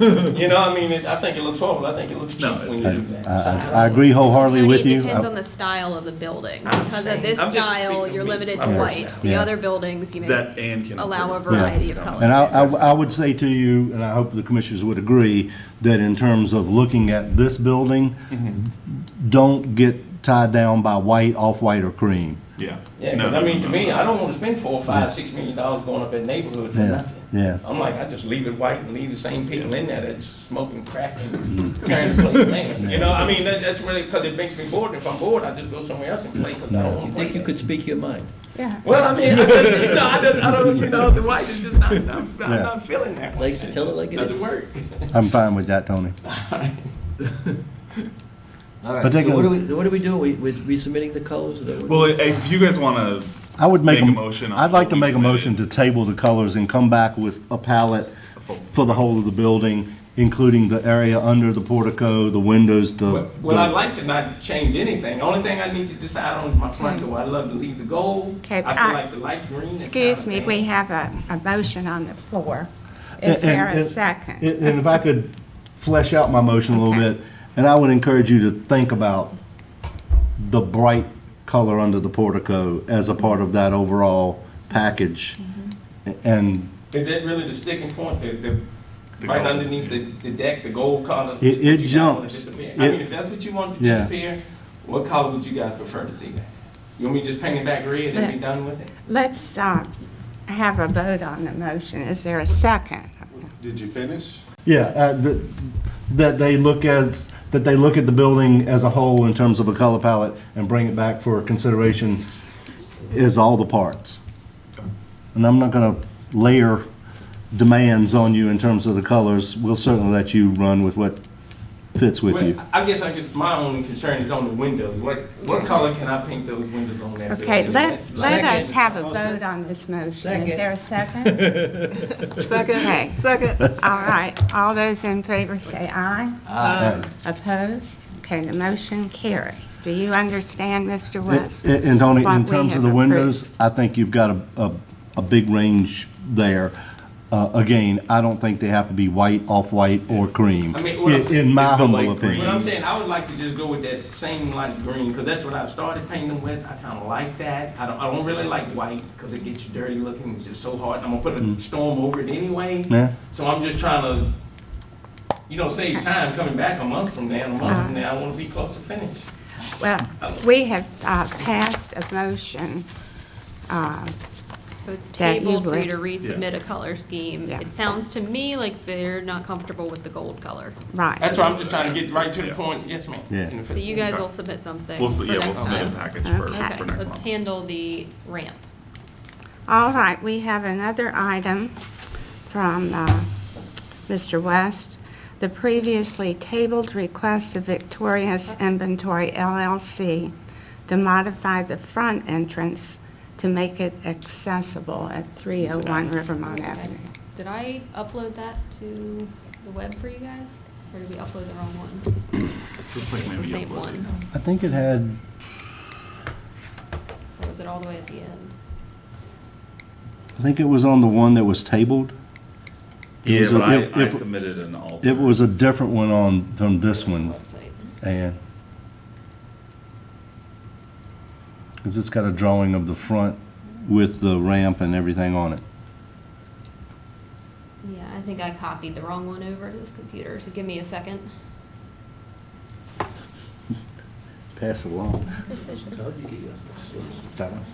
Yeah. You know, I mean, I think it looks horrible. I think it looks cheap when you do that. I agree wholeheartedly with you. It depends on the style of the building. Because of this I'm just style, speaking you're me, limited my to white. personality. The Yeah. other buildings, you may That and can allow a improve. variety of Yeah. colors. And I would say to you, and I hope the commissioners would agree, that in terms of looking at this building, don't get tied down by white, off-white, or cream. Yeah. Yeah, because I mean, to me, I don't want to spend $4, $5, $6 million going up that neighborhood for Yeah, nothing. yeah. I'm like, I just leave it white and leave the same people in there that's smoking crack and tearing the place down. You know, I mean, that's really, because it makes me bored. And if I'm bored, I just go somewhere else and play because I don't want You to play. think you could speak your mind? Yeah. Well, I mean, I don't, you know, the white is just not, I'm not feeling that way. Like to tell it like it Doesn't is. work. I'm fine with that, Tony. All right, But so they can- what do we do? With resubmitting the colors? Is that what- Well, if you guys want to I would make Make a a motion on I'd like what to we make a submitted. motion to table the colors and come back with a palette for the whole of the building, including the area under the portico, the windows, Well, I'd like to not change anything. Only thing I need to decide on is my front door. I'd love to leave the gold. Okay, I feel like the light green is Excuse kinda me, we bad. have a motion on the floor. Is there a second? And if I could flesh out my motion a little Okay. bit, and I would encourage you to think about the bright color under the portico as a part of that overall package. And Is that really the sticking point, right gold. underneath the deck, the gold color? It that you guys wanna jumps. disappear? I It- mean, if that's what you want to Yeah. disappear, what color would you guys prefer to see that? You want me to just paint it back red and be done with it? Let's have a vote on the motion. Is there a second? Did you finish? yeah, that they look at the building as a whole in terms of a color palette and bring it back for consideration is all the parts. And I'm not gonna layer demands on you in terms of the colors. We'll certainly let you run with what fits with you. Well, I guess my only concern is on the windows. What color can I paint those windows on that building? Okay, let Second. us have a vote on this motion. Second. Is there a second? Second, Okay. second. All right, all those in favor say aye. Aye. Opposed? Okay, the motion carries. Do you understand, Mr. West? And Tony, what in we terms of have the windows, approved? I think you've got a big range there. Again, I don't think they have to be white, off-white, or cream, I mean, what I'm saying in my is the humble light green. opinion. What I'm saying, I would like to just go with that same light green, because that's what I started painting them with. I kind of like that. I don't really like white, because it gets you dirty looking. It's just so hard. I'm gonna put a storm over it anyway. Yeah. So I'm just trying to, save time coming back a month from now. And a month from now, I want to be close to finish. Well, we have passed a motion. So it's that you tabled for you to would- resubmit a color scheme. Yeah. It sounds to me like they're not comfortable with the gold color. Right. That's why I'm just trying to get right to the point. Yes, ma'am. Yeah. So you guys will submit something We'll, for yeah, we'll next submit a time. package Okay. for Okay, next let's month. handle the ramp. All right, we have another item from Mr. West. The previously tabled request of Victoria's Inventory LLC to modify the front entrance to make it accessible at 301 Rivermont Avenue. Did I upload that to the web for you guys? Or did we upload the wrong one? Looks like It's the maybe same uploaded. one. I think it had, Or was it all the way at the end? I think it was on the one that was tabled. It Yeah, was a- but I it- submitted an alternate. It was a different one from this one, Website. and because it's got a drawing of the front with the ramp and everything on it. Yeah, I think I copied the wrong one over to this computer, so give me a second. pass it along. It's that one.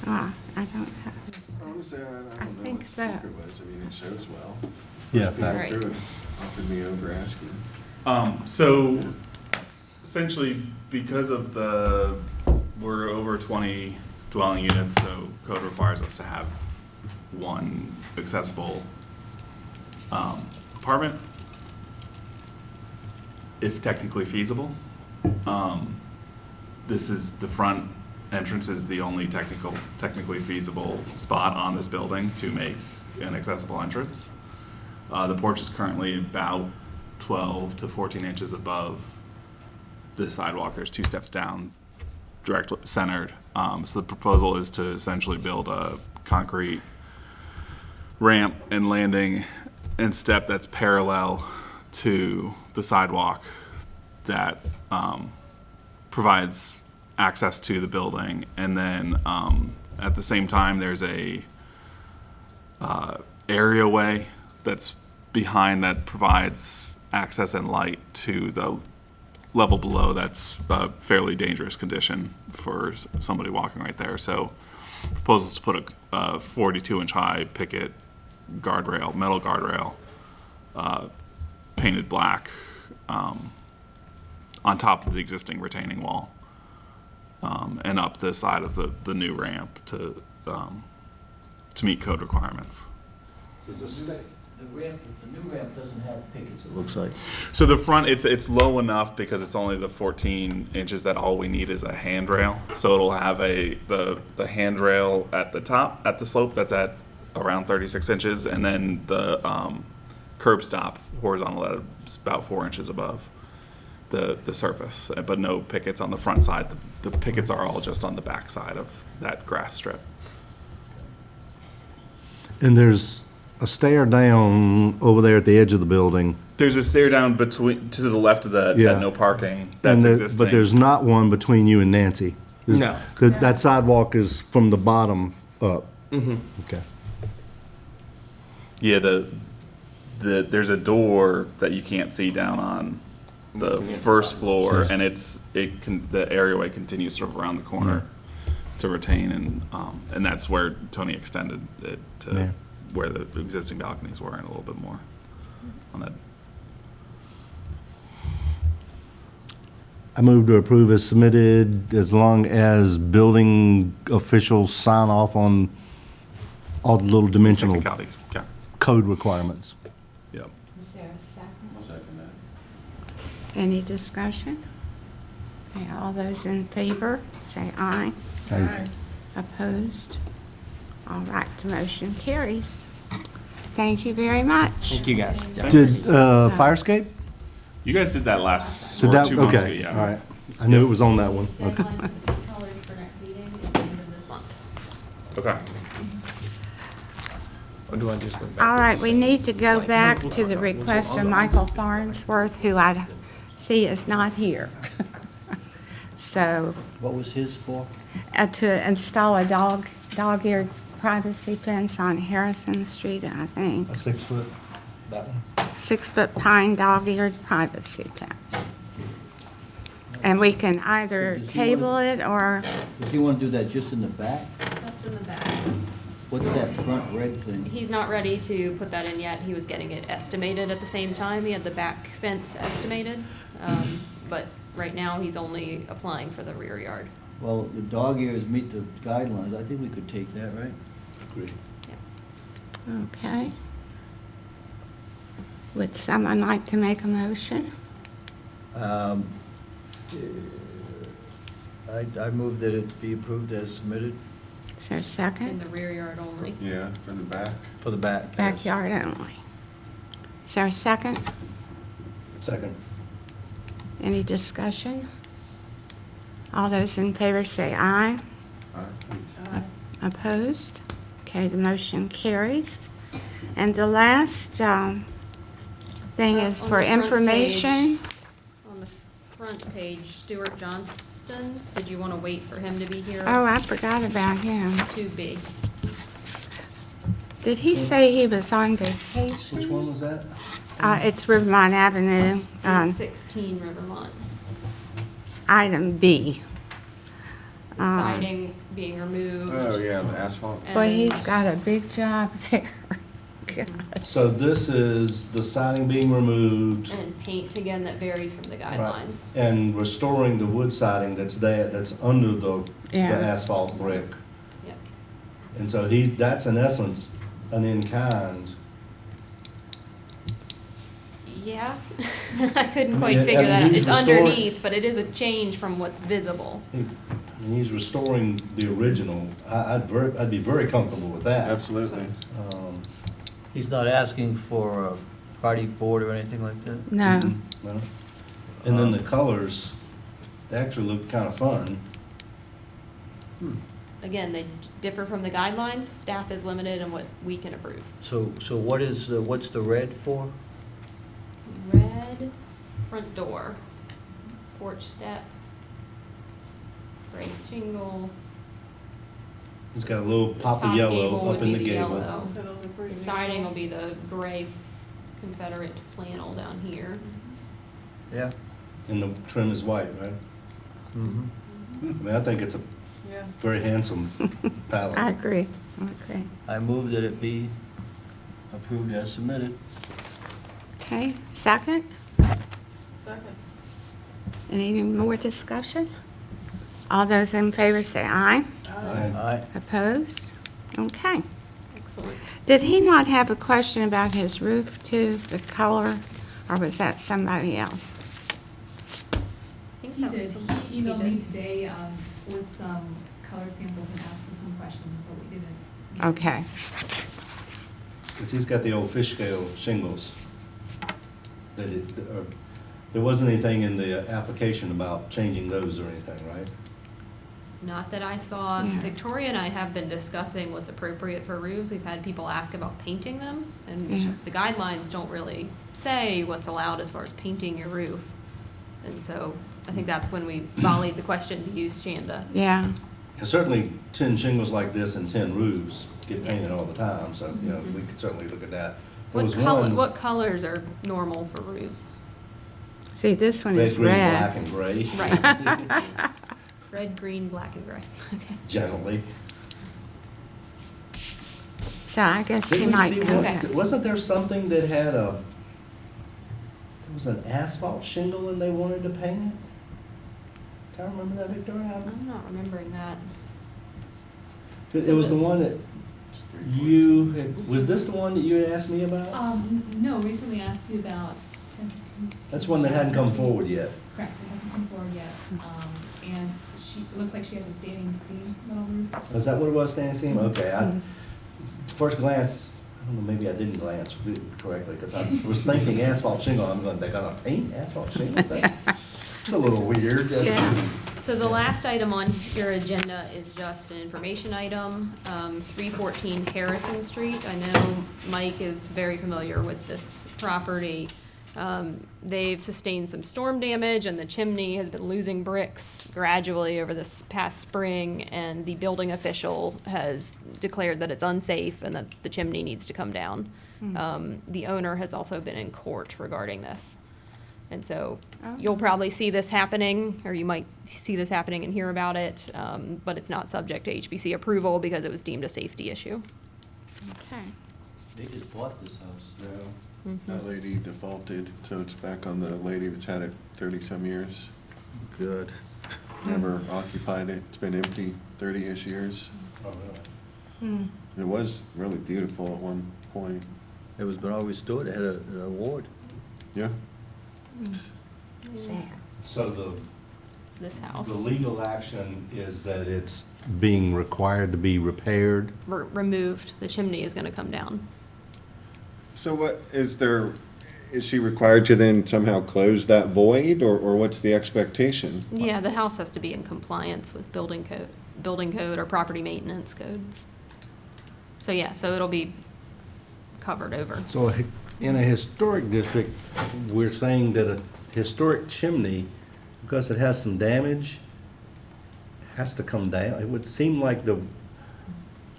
I don't have. I think so. I mean, it shows well. Yeah, First people Right. through it offered me over asking. So essentially, because of we're over 20 dwelling units, so code requires us to have one accessible apartment, if technically feasible. This is, the front entrance is the only technically feasible spot on this building to make an accessible entrance. The porch is currently about 12 to 14 inches above the sidewalk. There's 2 steps down, directly centered. So the proposal is to essentially build a concrete ramp and landing and step that's parallel to the sidewalk that provides access to the building. And then at the same time, there's a areaway that's behind that provides access and light to the level below. That's a fairly dangerous condition for somebody walking right there. So proposals to put a 42-inch high picket guardrail, metal guardrail, painted black, on top of the existing retaining wall, and up the side of the new ramp to meet code requirements. The new ramp doesn't have pickets, it looks like. So the front, it's low enough because it's only the 14 inches that all we need is a handrail. So it'll have the handrail at the top, at the slope, that's at around 36 inches, and then the curb stop horizontal that's about 4 inches above the surface, but no pickets on the front side. The pickets are all just on the back side of that grass strip. And there's a stair down over there at the edge of the building. There's a stair down to the left of that no parking that's existing. But there's not one between you and Nancy. No. Because that sidewalk is from the bottom up. Mm-hmm. Okay. Yeah, there's a door that you can't see down on the first floor, and the areaway continues sort of around the corner to retain, and that's where Tony extended it to where the existing balconies were, and a little bit more on that. I move to approve as submitted as long as building officials sign off on all the little dimensional Technicalities, okay. code requirements. Yep. Is there a second? I'll second that. Any discussion? Okay, all those in favor, say aye. Aye. Opposed? All right, the motion carries. Thank you very much. Thank you, guys. Yeah. Did Firescape? You guys did that last Did that? 2 months ago, Okay, yeah. all right. I knew it was on that one. Okay. Deadline for colors for next meeting is the end of this month. Okay. Or do I just go back? All right, we need to go back to the request of Michael Farnsworth, who I see is not here. So, What was his for? to install a dog-eared privacy fence on Harrison Street, I think. A 6 foot, that one? 6-foot pine dog-eared privacy fence. And we can either Does he table want- it or, Does he want to do that just in the back? Just in the back. What's that front red thing? He's not ready to put that in yet. He was getting it estimated at the same time. He had the back fence estimated. But right now, he's only applying for the rear yard. Well, the dog ears meet the guidelines, I think we could take that, right? Agreed. okay. Would someone like to make a motion? I move that it be approved as submitted Is there a In second? the rear yard only. Yeah, for the back. for the back. yes. Backyard only. Is there a second? Second. Any discussion? All those in favor say aye. Opposed? Okay, the motion carries. And the last thing is On for the front information. On the front page, Stuart Johnston's, did you want to wait for him to be here? Oh, I forgot about him. 2B. Did he say he was on vacation? Which one was that? It's Rivermont Avenue. 816 Rivermont. item B. The siding being removed. Oh, yeah, the asphalt. Boy, and- he's got a big job there. God. So this is the siding being removed. And paint again that varies from the guidelines. And restoring the wood siding that's there, that's under the Yeah. asphalt brick. Yep. And so that's in essence an in-kind. Yeah, I couldn't I quite mean, figure that out. he's It's restoring- underneath, but it is a change from what's visible. And he's restoring the original. I'd be very comfortable with that. Absolutely. He's not asking for a party board or anything like that? No. No. And then the colors, they actually look kind of fun. Again, they differ from the guidelines. Staff is limited in what we can approve. So what's the red for? Red front door, porch step, gray shingle. It's got a little pop Top of gable yellow would up in be the gable. yellow. So those are pretty The siding neutral. will be the gray Confederate flannel down here. Yeah. And the trim is white, right? Mm-hmm. I mean, I think it's a Yeah. very handsome palette. I agree. Okay. I move that it be approved as submitted. Okay, second? Second. Any more discussion? All those in favor say aye. Aye. Opposed? Okay. Excellent. Did he not have a question about his roof too, the color, or was that somebody else? I think He that did. was- He emailed did. me today with some color samples and asking some questions, but we didn't. Okay. Because he's got the old fish scale shingles. There wasn't anything in the application about changing those or anything, right? Not that I saw. Yeah. Victoria and I have been discussing what's appropriate for roofs. We've had people ask about painting them, and Yeah. the guidelines don't really say what's allowed as far as painting your roof. And so I think that's when we volleyed the question to use Shanda. Yeah. And certainly 10 shingles like this and 10 roofs get painted Yes. all the time, so, you know, we could certainly look at that. There What was color, one, what colors are normal for roofs? See, this one red, is green, red. black, and gray. Right. Red, green, black, and gray. Okay. Generally. So I guess he Didn't we might see come one- back. Wasn't there something that had there was an asphalt shingle and they wanted to paint it? Do you remember that, Victoria? I'm not remembering that. It was the one that you had, was this the one that you had asked me about? No, recently asked you about 10, 15. That's one that hadn't come forward yet. Correct, it hasn't come forward yet. And it looks like she has a standing seam metal roof. Is that what it was, standing seam? Okay, first glance, I don't know, maybe I didn't glance correctly, because I was thinking asphalt shingle, I'm going, they're gonna paint asphalt shingle? It's a little weird. Yeah. So the last item on your agenda is just an information item, 314 Harrison Street. I know Mike is very familiar with this property. They've sustained some storm damage, and the chimney has been losing bricks gradually over this past spring, and the building official has declared that it's unsafe and that the chimney needs to come down. The owner has also been in court regarding this. And so you'll probably see this happening, or you might see this happening and hear about it, but it's not subject to HBC approval because it was deemed a safety issue. Okay. They just bought this house. Yeah, that lady defaulted, so it's back on the lady that's had it 30-some years. Good. Never occupied it. It's been empty 30-ish years. Oh, really? It was really beautiful at one point. It was been all restored, it had an award. Yeah. Sad. So It's this house. the legal action is that it's being required to be repaired? Removed. The chimney is going to come down. So what, is she required to then somehow close that void, or what's the expectation? Yeah, the house has to be in compliance with building code or property maintenance codes. So yeah, so it'll be covered over. So in a historic district, we're saying that a historic chimney, because it has some damage, has to come down. It would seem like the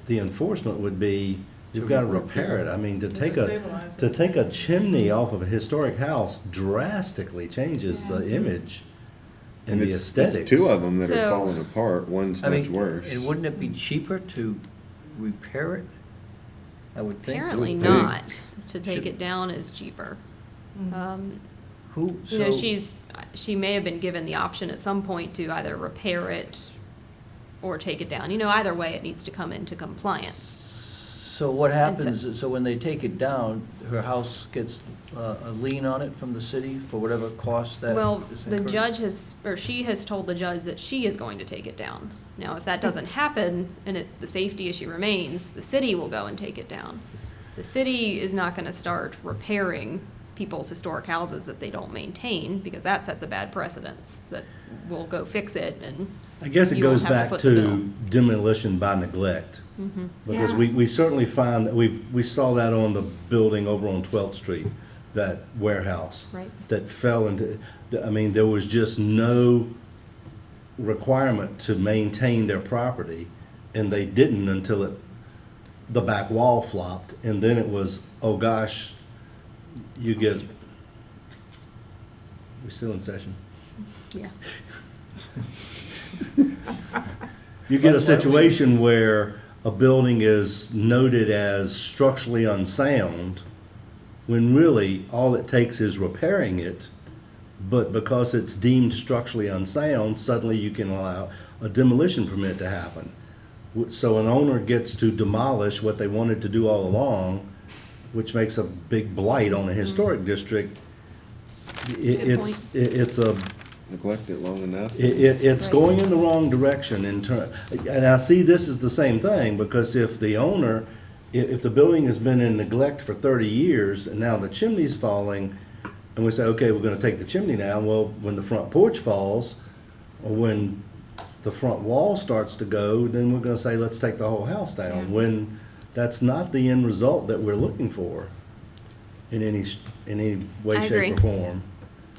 enforcement would be, you've got to repair it. I mean, to take a chimney off of a historic house drastically changes the image. and the it's aesthetics. two of them that are So- falling apart. One's I much mean, worse. and wouldn't it be cheaper to repair it? I would think. Apparently think. not. To take Should- it down is cheaper. Who, You know, so, she may have been given the option at some point to either repair it or take it down. You know, either way, it needs to come into compliance. so what happens, so when they take it down, her house gets a lien on it from the city for whatever cost that Well, is the incurred? judge has, or she has told the judge that she is going to take it down. Now, if that doesn't happen and the safety issue remains, the city will go and take it down. The city is not gonna start repairing people's historic houses that they don't maintain, because that sets a bad precedence, that we'll go fix it and I guess it you won't goes have to back foot the bill. to demolition by neglect. Mhm. Because Yeah. we certainly find, that we saw that on the building over on 12th Street, that warehouse. Right. That fell into, I mean, there was just no requirement to maintain their property, and they didn't until the back wall flopped, and then it was, oh gosh, you get, we still in session? Yeah. You get a situation where a building is noted as structurally unsound, when really all it takes is repairing it, but because it's deemed structurally unsound, suddenly you can allow a demolition permit to happen. So an owner gets to demolish what they wanted to do all along, which makes a big blight on a historic district. It's a, Neglected long enough. it's Right. going in the wrong direction and I see this as the same thing, because if the owner, if the building has been in neglect for 30 years and now the chimney's falling, and we say, okay, we're gonna take the chimney down, well, when the front porch falls, or when the front wall starts to go, then we're gonna say, let's take the whole house down, Yeah. when that's not the end result that we're looking for in any way, I shape, or agree. form.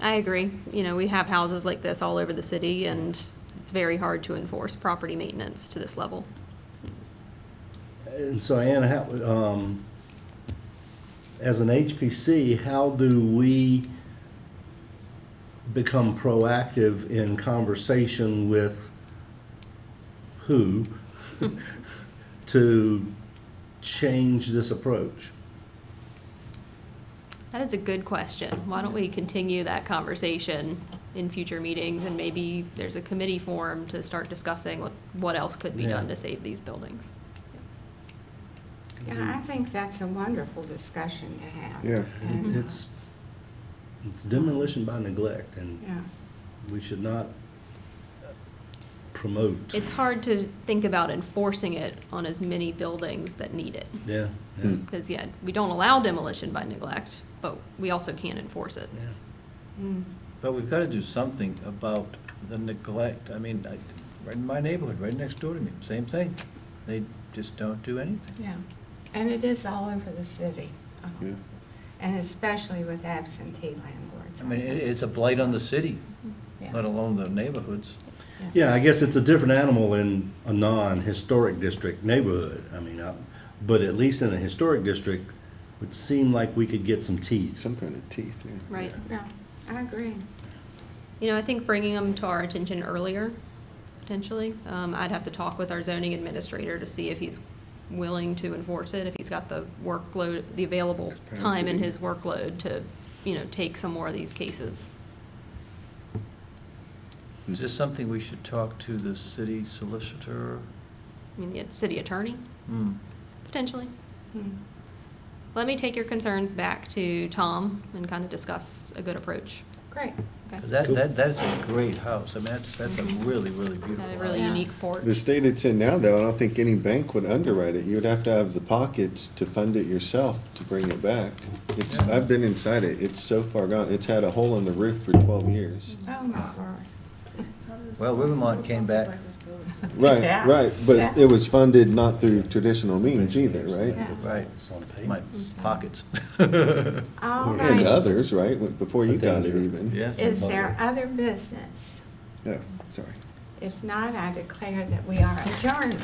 I agree. You know, we have houses like this all over the city, and it's very hard to enforce property maintenance to this level. And so, Anna, as an HPC, how do we become proactive in conversation with who to change this approach? That is a good question. Why don't we continue that conversation in future meetings, and maybe there's a committee formed to start discussing what else could be Yeah. done to save these buildings. Yeah, I think that's a wonderful discussion to have. Yeah. And, It's demolition by neglect, and yeah. we should not promote. It's hard to think about enforcing it on as many buildings that need it. Yeah, yeah, Because, yeah, we don't allow demolition by neglect, but we also can't enforce it. yeah. Mm. But we've got to do something about the neglect. I mean, right in my neighborhood, right next door to me, same thing. They just don't do anything. Yeah, and it is all over the city. Yeah. And especially with absentee landlords. I mean, it's a blight on the city, Yeah. let alone the neighborhoods. Yeah, I guess it's a different animal in a non-historic district neighborhood. I mean, but at least in a historic district, it would seem like we could get some teeth. Some kind of teeth, yeah. Right. Yeah, I agree. You know, I think bringing them to our attention earlier, potentially. I'd have to talk with our zoning administrator to see if he's willing to enforce it, if he's got the workload, the available time in Capacity. his workload to, you know, take some more of these cases. Is this something we should talk to the city solicitor? I mean, the city attorney, Hmm. potentially. Hmm. Let me take your concerns back to Tom and kind of discuss a good approach. Great. Okay. 'Cause that's a great house. I mean, that's a really, really beautiful Got a house. really Yeah. unique porch. The state it's in now, though, I don't think any bank would underwrite it. You would have to have the pockets to fund it yourself to bring it back. It's, I've been inside it. It's so far gone. It's had a hole in the roof for 12 years. Oh, my word. Well, Rivermont came back. Right, Yeah. right, but Yeah. it was funded not through traditional means either, right? Yeah. Right, It's on my payments. pockets. All And right. others, right, before you A got it danger. even. Yes. Is there other business? Yeah, sorry. If not, I declare that we are adjourned.